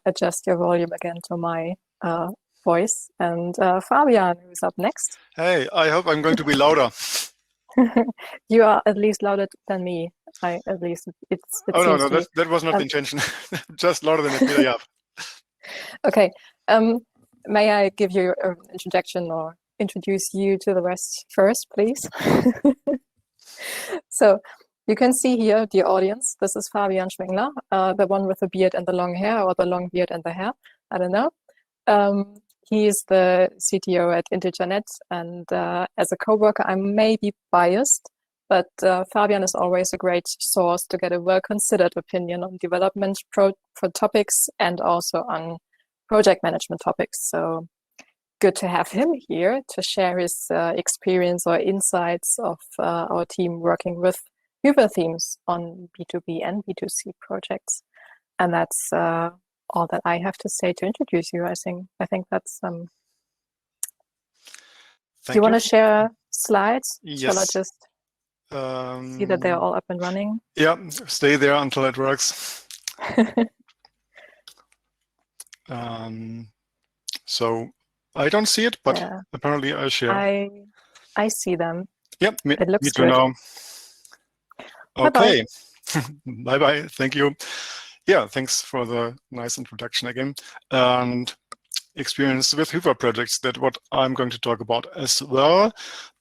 adjust your volume again to my voice. And Fabian, who's up next. Hey, I hope I'm going to be louder. You are at least louder than me. At least it Oh, seems no, that was not the intention. Just louder than it really have. Okay. May I give you an introduction or introduce you to the rest first, please? So you can see here the audience. This is Fabian Schwingler, the one with the beard and the long hair, or the long beard and the hair. I don't know. He is the CTO at IntegerNet, and as a coworker, I may be biased, but Fabian is always a great source to get a well-considered opinion on development for topics and also on project management topics. So good to have him here to share his experience or insights of our team working with Huva themes on B2B and B2C projects. And that's all that I have to say to introduce you. I think that's do you want to share slides? Yes. Shall I just see that they're all up and running? Yeah, stay there until it works. So I don't see it, but yeah. apparently I share. I see them. Yep, me looks too good. now. Bye-bye. Okay, bye-bye, thank you. Yeah, thanks for the nice introduction again. And experience with Huva projects, that's what I'm going to talk about as well.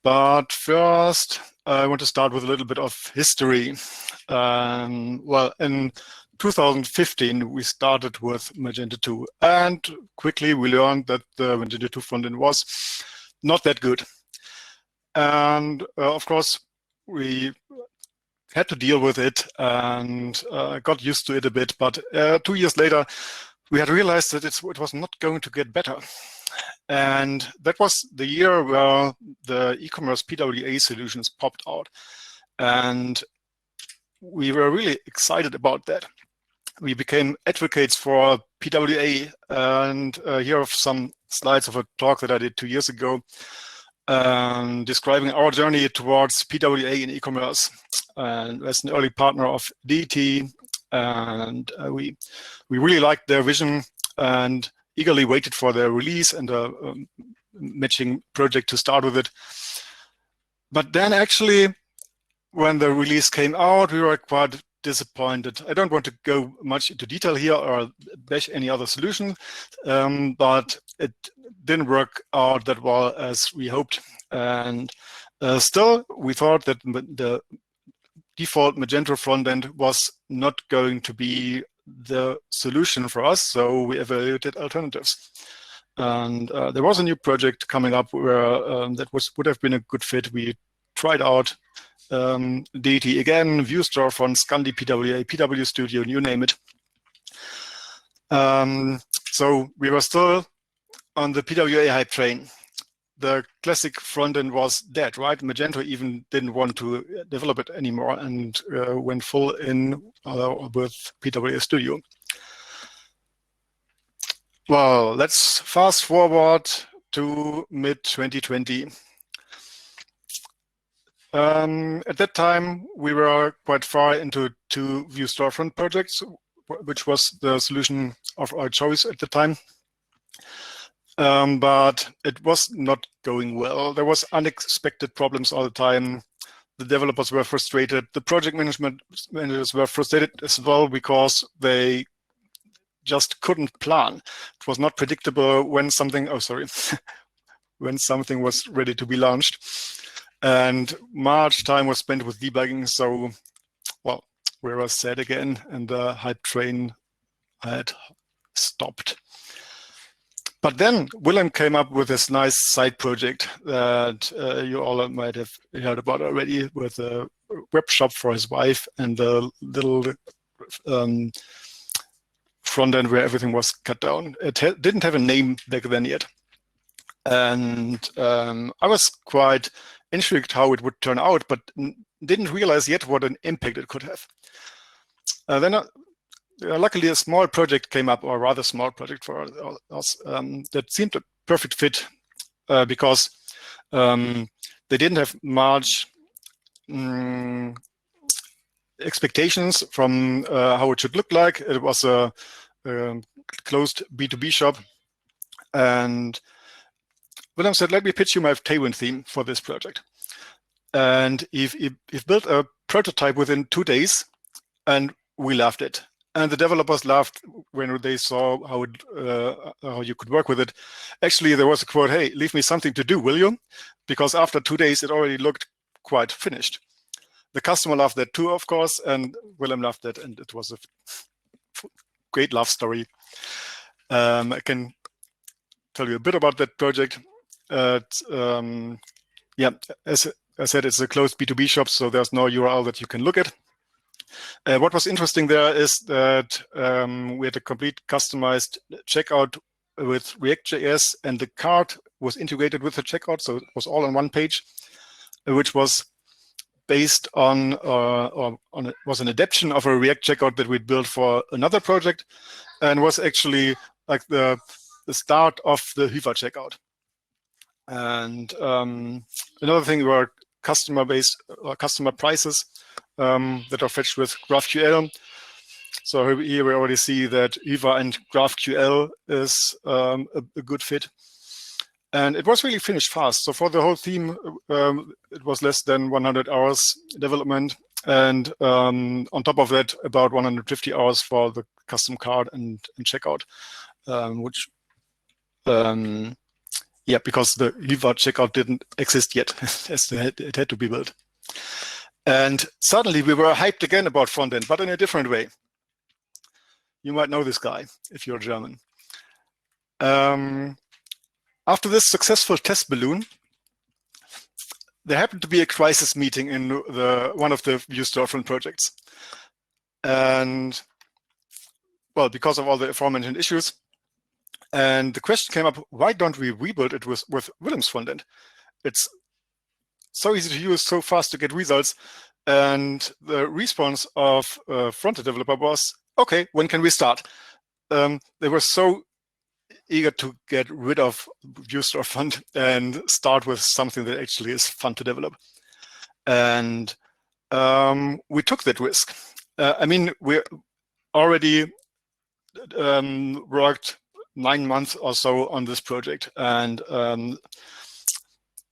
But first, I want to start with a little bit of history. Well, in 2015, we started with Magento 2, and quickly we learned that the Magento 2 frontend was not that good. And of course, we had to deal with it and got used to it a bit. But 2 years later, we had realized that it was not going to get better. And that was the year where the e-commerce PWA solutions popped out. And we were really excited about that. We became advocates for PWA, and here are some slides of a talk that I did 2 years ago, describing our journey towards PWA in e-commerce. And as an early partner of DT, and we really liked their vision and eagerly waited for their release and a matching project to start with it. But then actually, when the release came out, we were quite disappointed. I don't want to go much into detail here or bash any other solution, but it didn't work out that well as we hoped. And still, we thought that the default Magento frontend was not going to be the solution for us, so we evaluated alternatives. And there was a new project coming up where that would have been a good fit. We tried out Deity again, Vue Storefront, Scandi PWA, PW Studio, you name it. So we were still on the PWA hype train. The classic frontend was dead, right? Magento even didn't want to develop it anymore and went full in with PWA Studio. Well, let's fast forward to mid-2020. At that time, we were quite far into 2 Vue Storefront projects, which was the solution of our choice at the time. But it was not going well. There was unexpected problems all the time. The developers were frustrated. The project managers were frustrated as well because they just couldn't plan. It was not predictable when something, when something was ready to be launched. And much time was spent with debugging. So, well, we were sad again, and the hype train had stopped. But then Willem came up with this nice side project that you all might have heard about already, with a web shop for his wife and a little front end where everything was cut down. It didn't have a name back then yet. And I was quite intrigued how it would turn out, but didn't realize yet what an impact it could have. Then luckily a small project came up, or a rather small project for us, that seemed a perfect fit because they didn't have much expectations from how it should look like. It was a closed B2B shop, and Willem said, let me pitch you my Tailwind theme for this project. And he built a prototype within 2 days, and we loved it. And the developers laughed when they saw how you could work with it. Actually, there was a quote, hey, leave me something to do, will you? Because after 2 days, it already looked quite finished. The customer loved that too, of course, and Willem loved that, and it was a great love story. I can tell you a bit about that project. Yeah, as I said, it's a closed B2B shop, so there's no URL that you can look at. What was interesting there is that we had a complete customized checkout with React.js, and the cart was integrated with the checkout, so it was all on one page, which was based on was an adaptation of a React checkout that we'd built for another project, and was actually like the start of the Hyvä checkout. And another thing were customer-based customer prices that are fetched with GraphQL. So here we already see that Hyvä and GraphQL is a good fit. And it was really finished fast. So for the whole theme, it was less than 100 hours development. And on top of that, about 150 hours for the custom card and checkout, which, yeah, because the Hyvä checkout didn't exist yet, it had to be built. And suddenly we were hyped again about frontend, but in a different way. You might know this guy if you're German. After this successful test balloon, there happened to be a crisis meeting in one of the Vue Storefront projects. And, well, because of all the aforementioned issues, and the question came up, why don't we rebuild it with Willem's frontend? It's so easy to use, so fast to get results. And the response of a front-end developer was, okay, when can we start? They were so eager to get rid of Vue Storefront and start with something that actually is fun to develop. And we took that risk. I mean, we already worked 9 months or so on this project and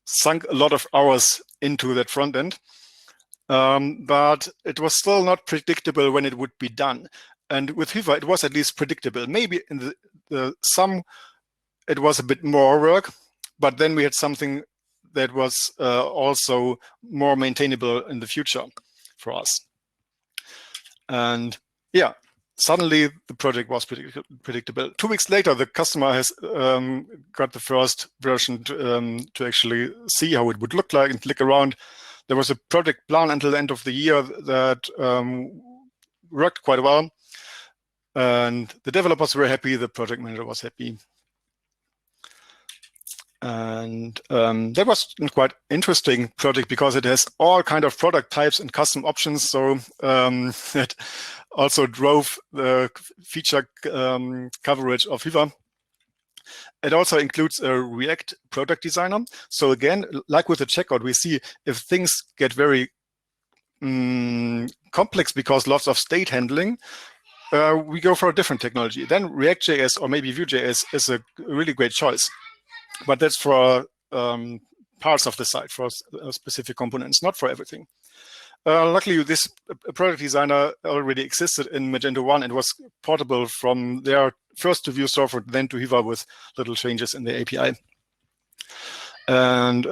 sunk a lot of hours into that front end. But it was still not predictable when it would be done. And with Hyvä, it was at least predictable. Maybe in the sum, it was a bit more work, but then we had something that was also more maintainable in the future for us. And yeah, suddenly the project was predictable. 2 weeks later, the customer has got the first version to actually see how it would look like and click around. There was a project plan until the end of the year that worked quite well. And the developers were happy, the project manager was happy. And that was a quite interesting project because it has all kind of product types and custom options. So it also drove the feature coverage of Hyva. It also includes a React product designer. So again, like with the checkout, we see if things get very complex because lots of state handling, we go for a different technology. Then React.js or maybe Vue.js is a really great choice. But that's for parts of the site, for specific components, not for everything. Luckily, this product designer already existed in Magento 1 and was portable from there first to Vue Storefront, then to Hyva with little changes in the API. And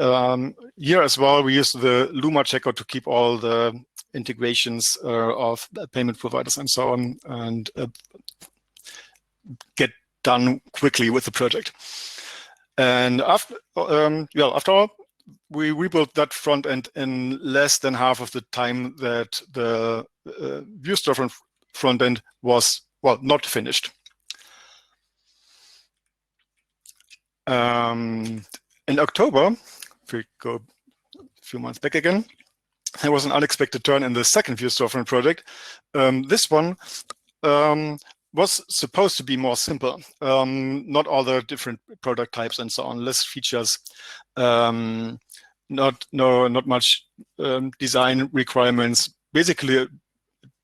here as well, we used the Luma checkout to keep all the integrations of payment providers and so on, and get done quickly with the project. And after all, we rebuilt that front end in less than half of the time that the Vue Storefront front end was, well, not finished. In October, if we go a few months back again, there was an unexpected turn in the second Vue Storefront project. This one was supposed to be more simple. Not all the different product types and so on, less features, not much design requirements, basically a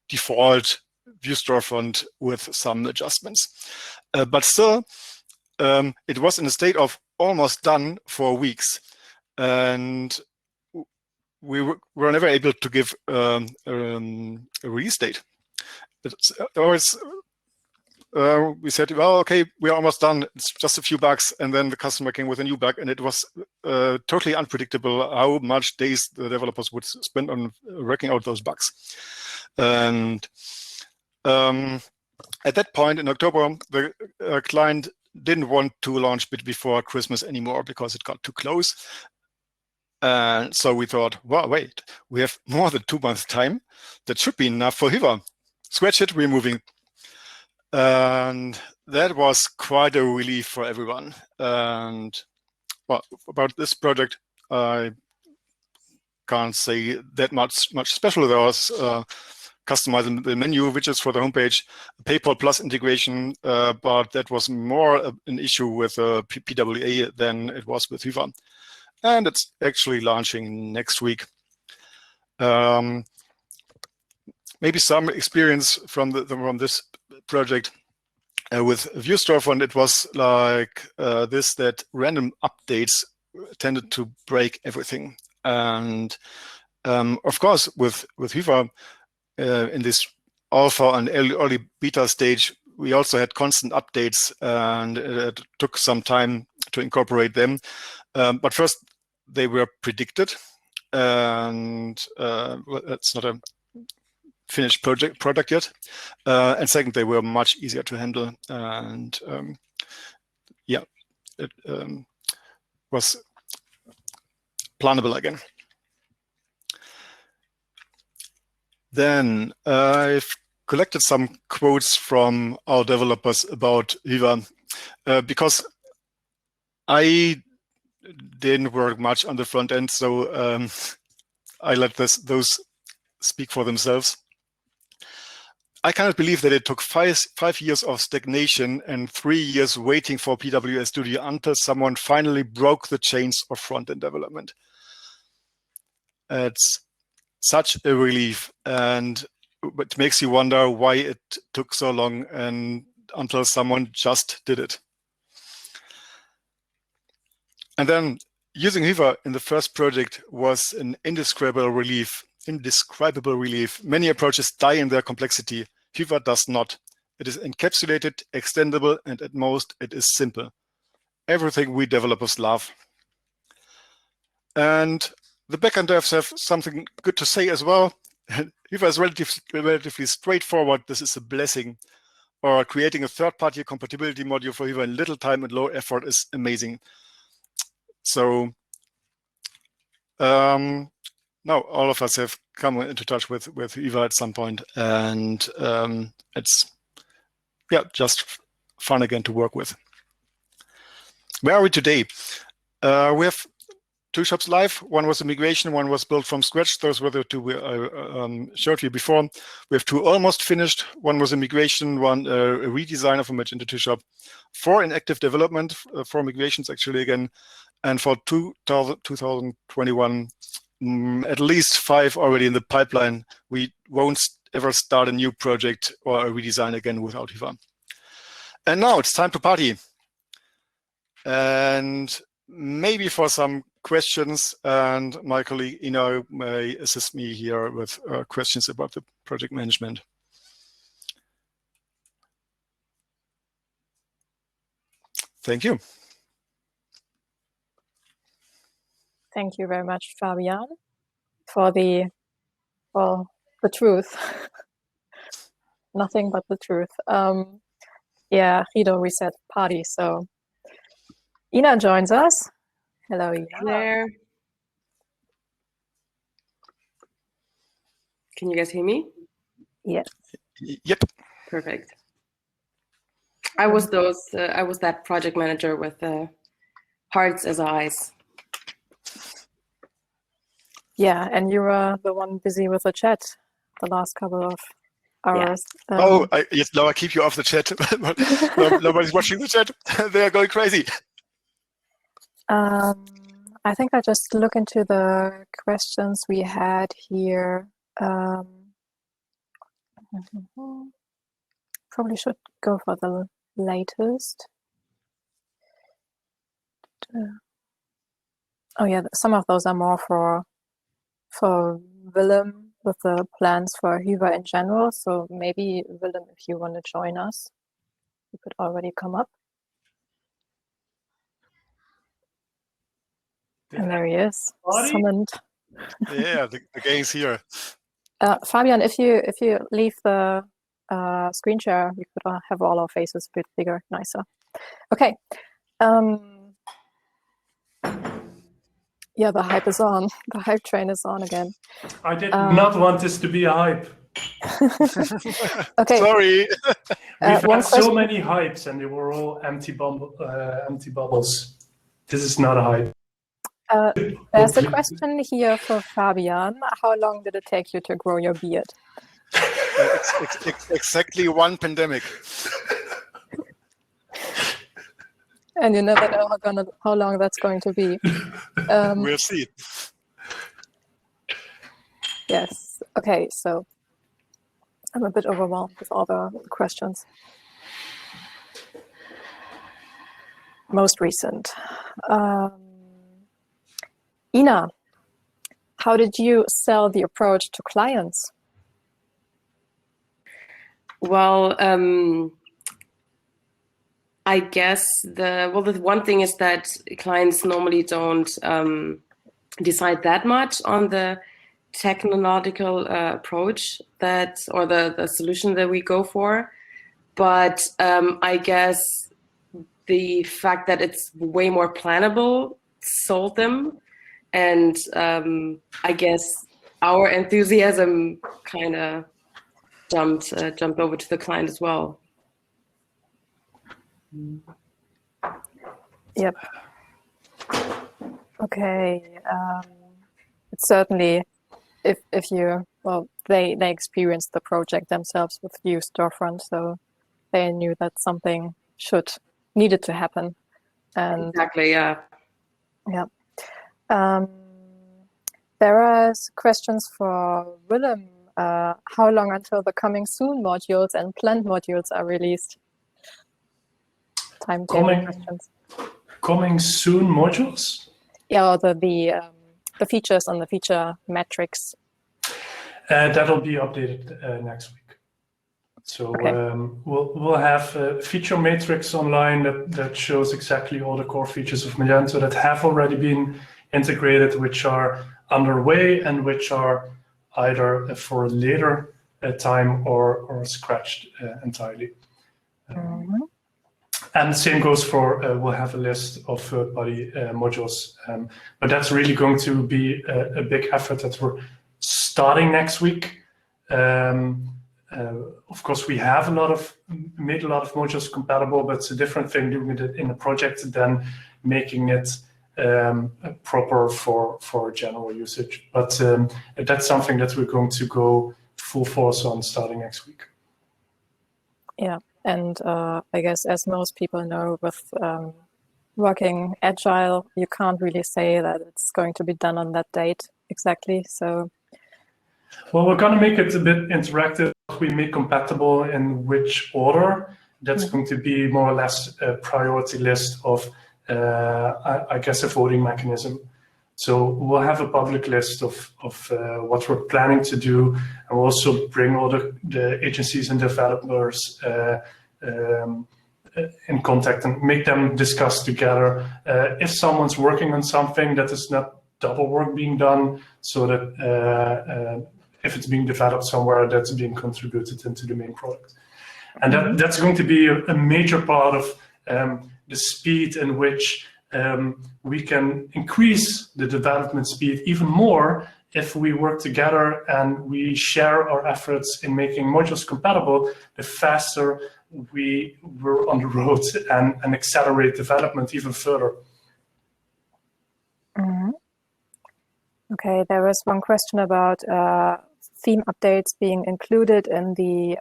default Vue Storefront with some adjustments. But still, it was in a state of almost done for weeks. And we were never able to give a release date. It's always, we said, well, okay, we're almost done. It's just a few bugs. And then the customer came with a new bug. And it was totally unpredictable how much days the developers would spend on working out those bugs. And at that point in October, the client didn't want to launch before Christmas anymore because it got too close. And so we thought, well, wait, we have more than 2 months time. That should be enough for Hyva. Scratch it, we're moving. And that was quite a relief for everyone. And well, about this project, I can't say that much special. There was customizing the menu widgets for the homepage, PayPal Plus integration, but that was more an issue with PWA than it was with Hyva. And it's actually launching next week. Maybe some experience from this project with Vue Storefront. It was like this, that random updates tended to break everything. And of course, with Hyva in this alpha and early beta stage, we also had constant updates, and it took some time to incorporate them. But first, they were predicted, and it's not a finished product yet. And second, they were much easier to handle, and yeah, it was plannable again. Then I've collected some quotes from our developers about Hyva, because I didn't work much on the front end, so I let those speak for themselves. I cannot believe that it took five years of stagnation and 3 years waiting for PWA Studio until someone finally broke the chains of front-end development. It's such a relief, and it makes you wonder why it took so long and until someone just did it. And then using Hyva in the first project was an indescribable relief. Many approaches die in their complexity. Hyva does not. It is encapsulated, extendable, and at most it is simple. Everything we developers love. And the backend devs have something good to say as well. Hiva is relatively straightforward. This is a blessing. Or creating a third-party compatibility module for Hiva in little time and low effort is amazing. So now all of us have come into touch with Hiva at some point, and it's just fun again to work with. Where are we today? We have 2 shops live. One was a migration, one was built from scratch. Those were the 2 we showed you before. We have 2 almost finished. One was a migration, one a redesign of a Magento 2 shop. 4 in active development, 4 migrations actually again. And for 2021, at least 5 already in the pipeline. We won't ever start a new project or a redesign again without Hiva. And now it's time to party. And maybe for some questions, and my colleague Ina may assist me here with questions about the project management. Thank you. Thank you very much, Fabian, for the truth. Nothing but the truth. Yeah, Guido, we said party, so Ina joins us. Hello, Ina. There. Can you guys hear me? Yes. Yep. Perfect. I was that project manager with hearts as eyes. Yeah, and you were the one busy with the chat the last couple of hours. Yeah. Yes, now I keep you off the chat. Nobody's watching the chat. They are going crazy. I think I just look into the questions we had here. Probably should go for the latest. Oh yeah, some of those are more for Willem with the plans for Hiva in general. So maybe Willem, if you want to join us, you could already come up. And there he is, summoned. Yeah, the gang's here. Fabian, if you leave the screen share, you could have all our faces a bit bigger, nicer. Okay. Yeah, the hype is on. The hype train is on again. I did not want this to be a hype. Okay. Sorry. We've had so many hypes and they were all empty bubbles. This is not a hype. There's a question here for Fabian. How long did it take you to grow your beard? Exactly 1 pandemic. And you never know how long that's going to be. We'll see. Yes. Okay, so I'm a bit overwhelmed with all the questions. Most recent. Ina, how did you sell the approach to clients? Well, I guess the one thing is that clients normally don't decide that much on the technological approach or the solution that we go for. But I guess the fact that it's way more plannable sold them. And I guess our enthusiasm kind of jumped over to the client as well. Yep. Okay. It's certainly if you they experienced the project themselves with Vue Storefront, so they knew that something needed to happen. And exactly. Yeah. Yeah. There are questions for Willem. How long until the coming soon modules and planned modules are released? Timetable questions. Coming soon modules? Yeah, or the features and the feature metrics. That'll be updated next week. So okay. We'll have feature matrix online that shows exactly all the core features of Magento that have already been integrated, which are underway and which are either for a later time or scratched entirely. And the same goes for, we'll have a list of third-party modules, but that's really going to be a big effort that we're starting next week. Of course, we have made a lot of modules compatible, but it's a different thing doing it in a project than making it proper for general usage. But that's something that we're going to go full force on starting next week. Yeah, and I guess as most people know, with working agile, you can't really say that it's going to be done on that date exactly. So, well, we're going to make it a bit interactive. We make compatible in which order. That's going to be more or less a priority list of, I guess, a voting mechanism. So we'll have a public list of what we're planning to do, and we'll also bring all the agencies and developers in contact and make them discuss together. If someone's working on something, that is not double work being done, so that if it's being developed somewhere, that's being contributed into the main product. And that's going to be a major part of the speed in which we can increase the development speed even more if we work together and we share our efforts in making modules compatible. The faster we're on the road and accelerate development even further. Okay, there was one question about theme updates being included in the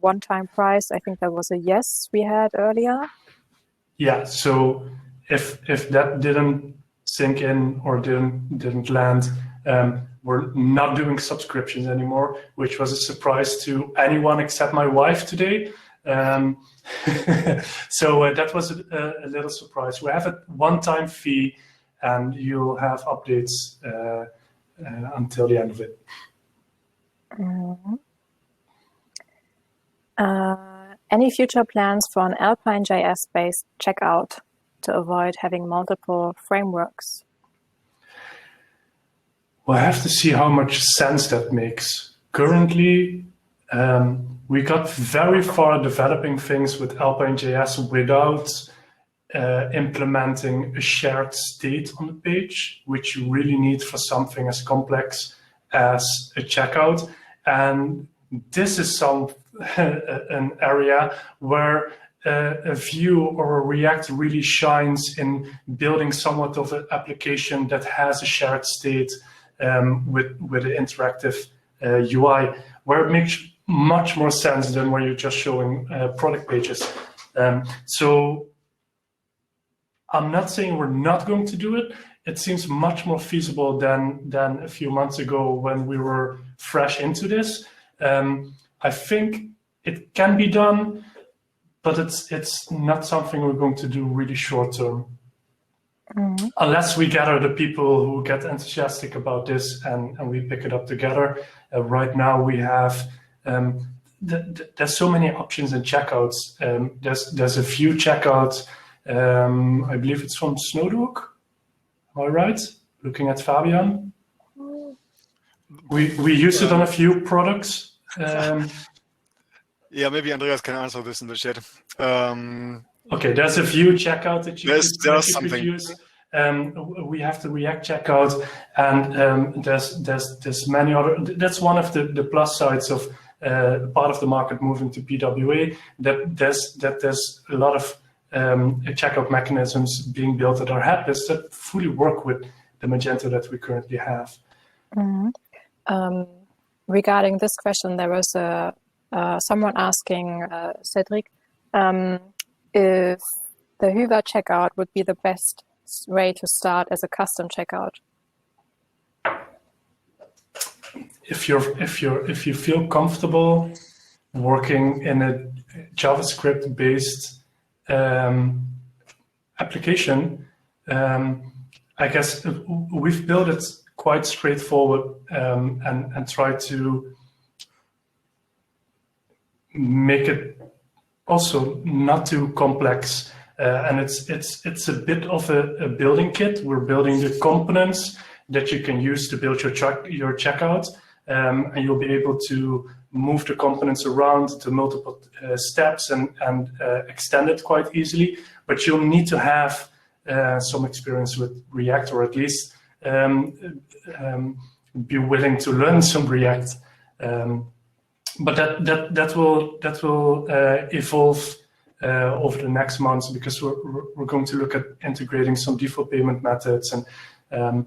one-time price. I think that was a yes we had earlier. Yeah, so if that didn't sink in or didn't land, we're not doing subscriptions anymore, which was a surprise to anyone except my wife today. So that was a little surprise. We have a one-time fee, and you'll have updates until the end of it. Any future plans for an Alpine.js-based checkout to avoid having multiple frameworks? Well, I have to see how much sense that makes. Currently, we got very far developing things with Alpine.js without implementing a shared state on the page, which you really need for something as complex as a checkout. And this is an area where a Vue or a React really shines in building somewhat of an application that has a shared state with an interactive UI, where it makes much more sense than when you're just showing product pages. So I'm not saying we're not going to do it. It seems much more feasible than a few months ago when we were fresh into this. I think it can be done, but it's not something we're going to do really short term. Unless we gather the people who get enthusiastic about this and we pick it up together. Right now we have, there's so many options in checkouts. There's a Vue checkout. I believe it's from Snowdog. Am I right? Looking at Fabian. We use it on a few products. Yeah, maybe Andreas can answer this in the chat. Okay, there's a Vue checkout that you could use. We have the React checkout, and there's many other. That's one of the plus sides of part of the market moving to PWA. That there's a lot of checkout mechanisms being built that are headless that fully work with the Magento that we currently have. Regarding this question, there was someone asking Cedric if the Hyvä checkout would be the best way to start as a custom checkout. If you feel comfortable working in a JavaScript-based application, I guess we've built it quite straightforward and try to make it also not too complex. And it's a bit of a building kit. We're building the components that you can use to build your checkout. and you'll be able to move the components around to multiple steps and extend it quite easily. But you'll need to have some experience with React, or at least be willing to learn some React. But that will evolve over the next months, because we're going to look at integrating some default payment methods. And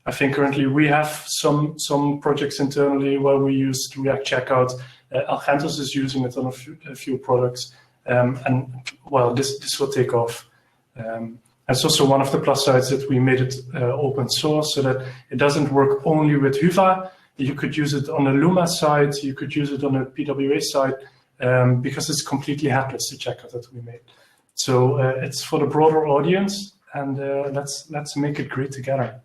I think currently we have some projects internally where we use React Checkout. Algentos is using it on a few products, and well, this will take off. It's also one of the plus sides that we made it open source, so that it doesn't work only with Hyvä. You could use it on a Luma side, you could use it on a PWA side, because it's completely headless, the checkout that we made. So it's for the broader audience, and let's make it great together.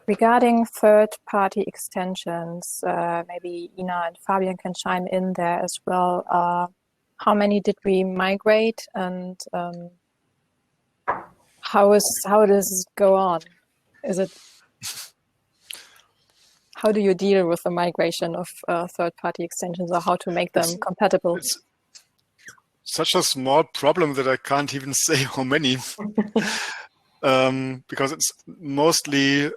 Regarding third-party extensions, maybe Ina and Fabian can chime in there as well. How many did we migrate, and how does it go on? How do you deal with the migration of third-party extensions, or how to make them compatible? It's such a small problem that I can't even say how many, because it's mostly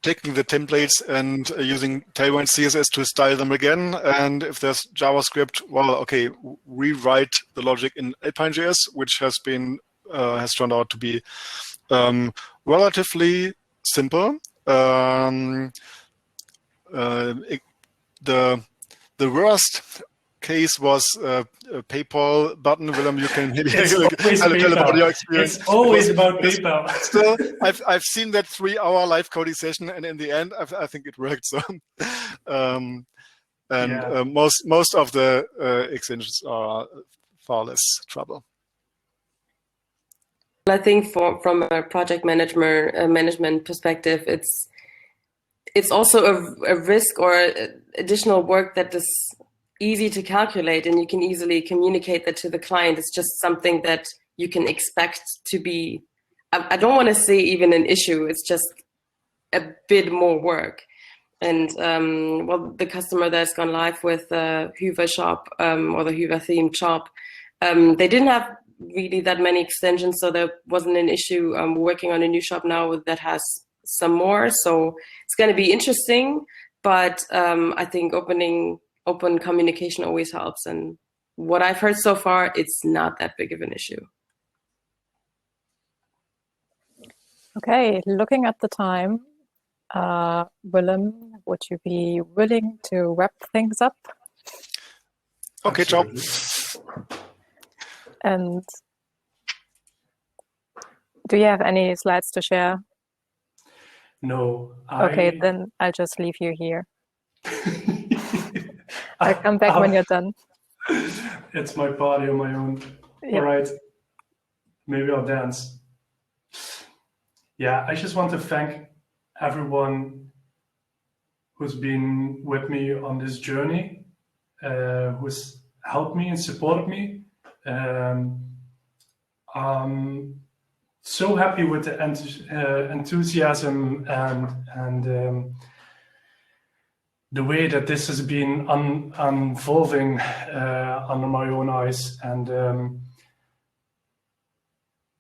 taking the templates and using Tailwind CSS to style them again. And if there's JavaScript, well, okay, rewrite the logic in Alpine.js, which has turned out to be relatively simple. The worst case was a PayPal button. Willem, you can maybe tell about your experience. It's always about PayPal. Still, I've seen that 3-hour live coding session, and in the end, I think it worked. So, most of the extensions are far less trouble. I think from a project management perspective, it's also a risk or additional work that is easy to calculate, and you can easily communicate that to the client. It's just something that you can expect to be, I don't want to say even an issue, it's just a bit more work. And the customer that's gone live with the Hyvä shop, or the Hyvä themed shop, they didn't have really that many extensions, so there wasn't an issue. We're working on a new shop now that has some more, so it's going to be interesting, but I think open communication always helps, and what I've heard so far, it's not that big of an issue. Okay, looking at the time, Willem, would you be willing to wrap things up? Okay, ciao. And do you have any slides to share? No. Okay, then I'll just leave you here. I'll come back when you're done. It's my party on my own. Yep. All right. Maybe I'll dance. Yeah, I just want to thank everyone who's been with me on this journey, who's helped me and supported me. I'm so happy with the enthusiasm and the way that this has been unfolding under my own eyes, and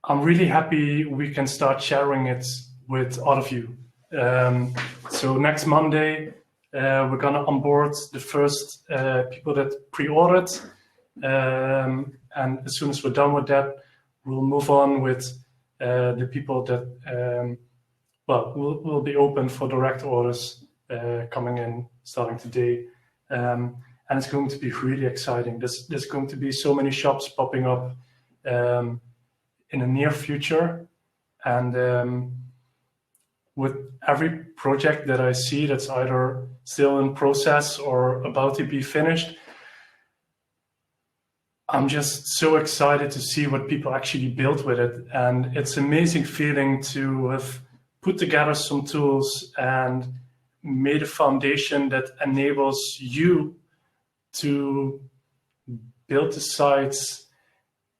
I'm really happy we can start sharing it with all of you. So next Monday, we're gonna onboard the first people that pre-ordered, and as soon as we're done with that, we'll move on with the people that will be open for direct orders coming in starting today, and it's going to be really exciting. There's going to be so many shops popping up in the near future, and with every project that I see that's either still in process or about to be finished, I'm just so excited to see what people actually build with it. And it's an amazing feeling to have put together some tools and made a foundation that enables you to build the sites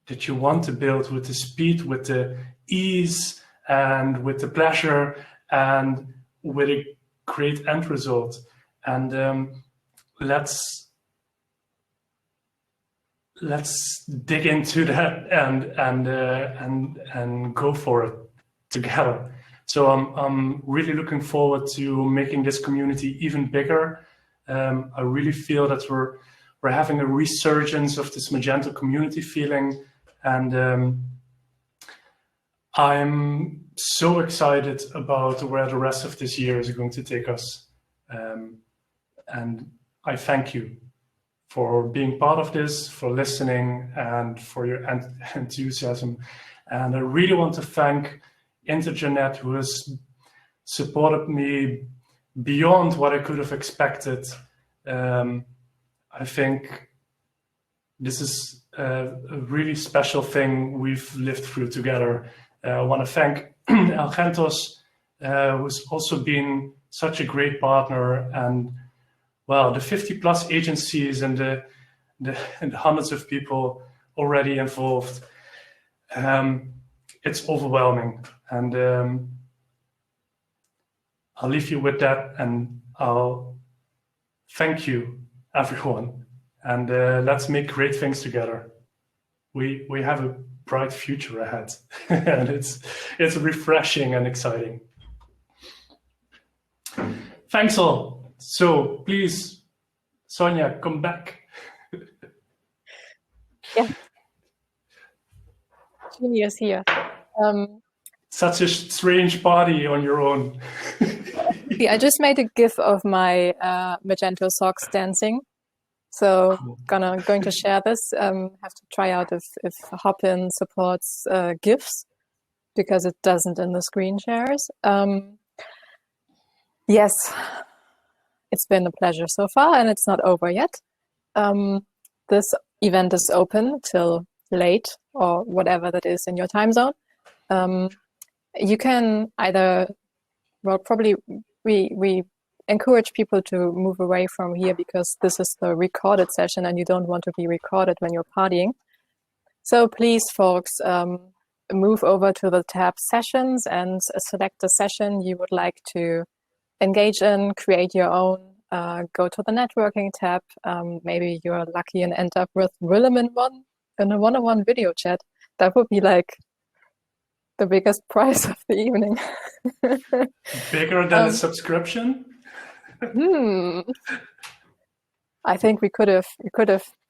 that you want to build with the speed, with the ease, and with the pleasure and with a great end result. And let's dig into that and go for it together. So I'm really looking forward to making this community even bigger. I really feel that we're having a resurgence of this Magento community feeling, and I'm so excited about where the rest of this year is going to take us. And I thank you for being part of this, for listening, and for your enthusiasm. And I really want to thank Intergenet, who has supported me beyond what I could have expected. I think this is a really special thing we've lived through together. I want to thank Algentos, who's also been such a great partner, and well, the 50+ agencies and the hundreds of people already involved. It's overwhelming, and I'll leave you with that, and I'll thank you, everyone, and let's make great things together. We have a bright future ahead, and it's refreshing and exciting. Thanks all. So please, Sonia, come back. Yeah. Genius here. Such a strange body on your own. See, I just made a GIF of my Magento socks dancing. So going to share this. Have to try out if Hopin supports GIFs, because it doesn't in the screen shares. Yes, it's been a pleasure so far, and it's not over yet. This event is open till late, or whatever that is in your time zone. You can either, well, probably we encourage people to move away from here, because this is the recorded session and you don't want to be recorded when you're partying. So please, folks, move over to the tab Sessions and select the session you would like to engage in, create your own, go to the networking tab. Maybe you're lucky and end up with Willem in a one-on-one video chat. That would be like the biggest prize of the evening. Bigger than a subscription? I think we could have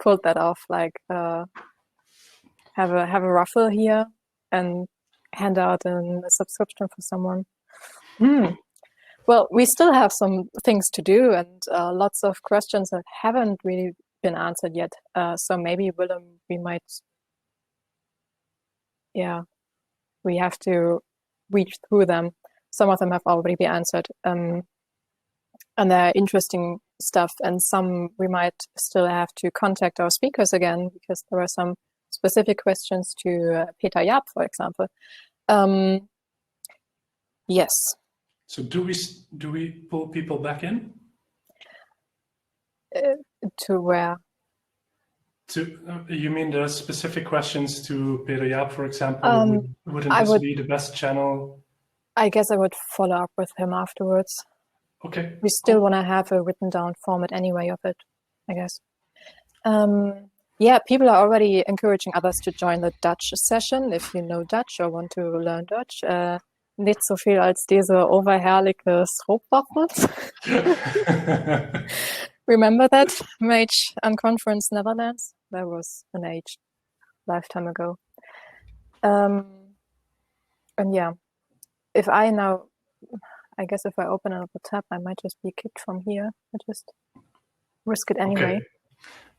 pulled that off, like have a raffle here and hand out a subscription for someone. Well, we still have some things to do, and lots of questions that haven't really been answered yet. So maybe, Willem, we might, we have to reach through them. Some of them have already been answered. And they're interesting stuff, and some we might still have to contact our speakers again, because there are some specific questions to Peter Jaap, for example. Yes. So do we pull people back in? To where? You mean the specific questions to Peter Jaap, for example? Wouldn't this be the best channel? I guess I would follow up with him afterwards. Okay. We still want to have a written down format anyway of it, I guess. Yeah, people are already encouraging others to join the Dutch session. If you know Dutch or want to learn Dutch, nicht so viel als diese overherrliche Stroopwafels. Remember that Mage Unconference Netherlands? That was an lifetime ago. And yeah, if I open another tab, I might just be kicked from here. I just risk it anyway. Okay.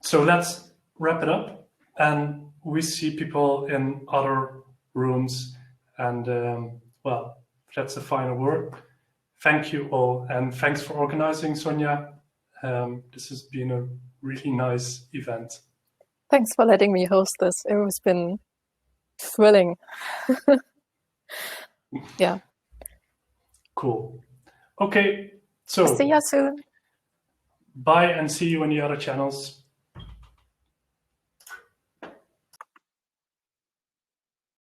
So let's wrap it up, and we see people in other rooms, and well, that's the final word. Thank you all, and thanks for organizing, Sonia. This has been a really nice event. Thanks for letting me host this. It has been thrilling. Yeah. Cool. Okay, so see you soon. bye, and see you in the other channels.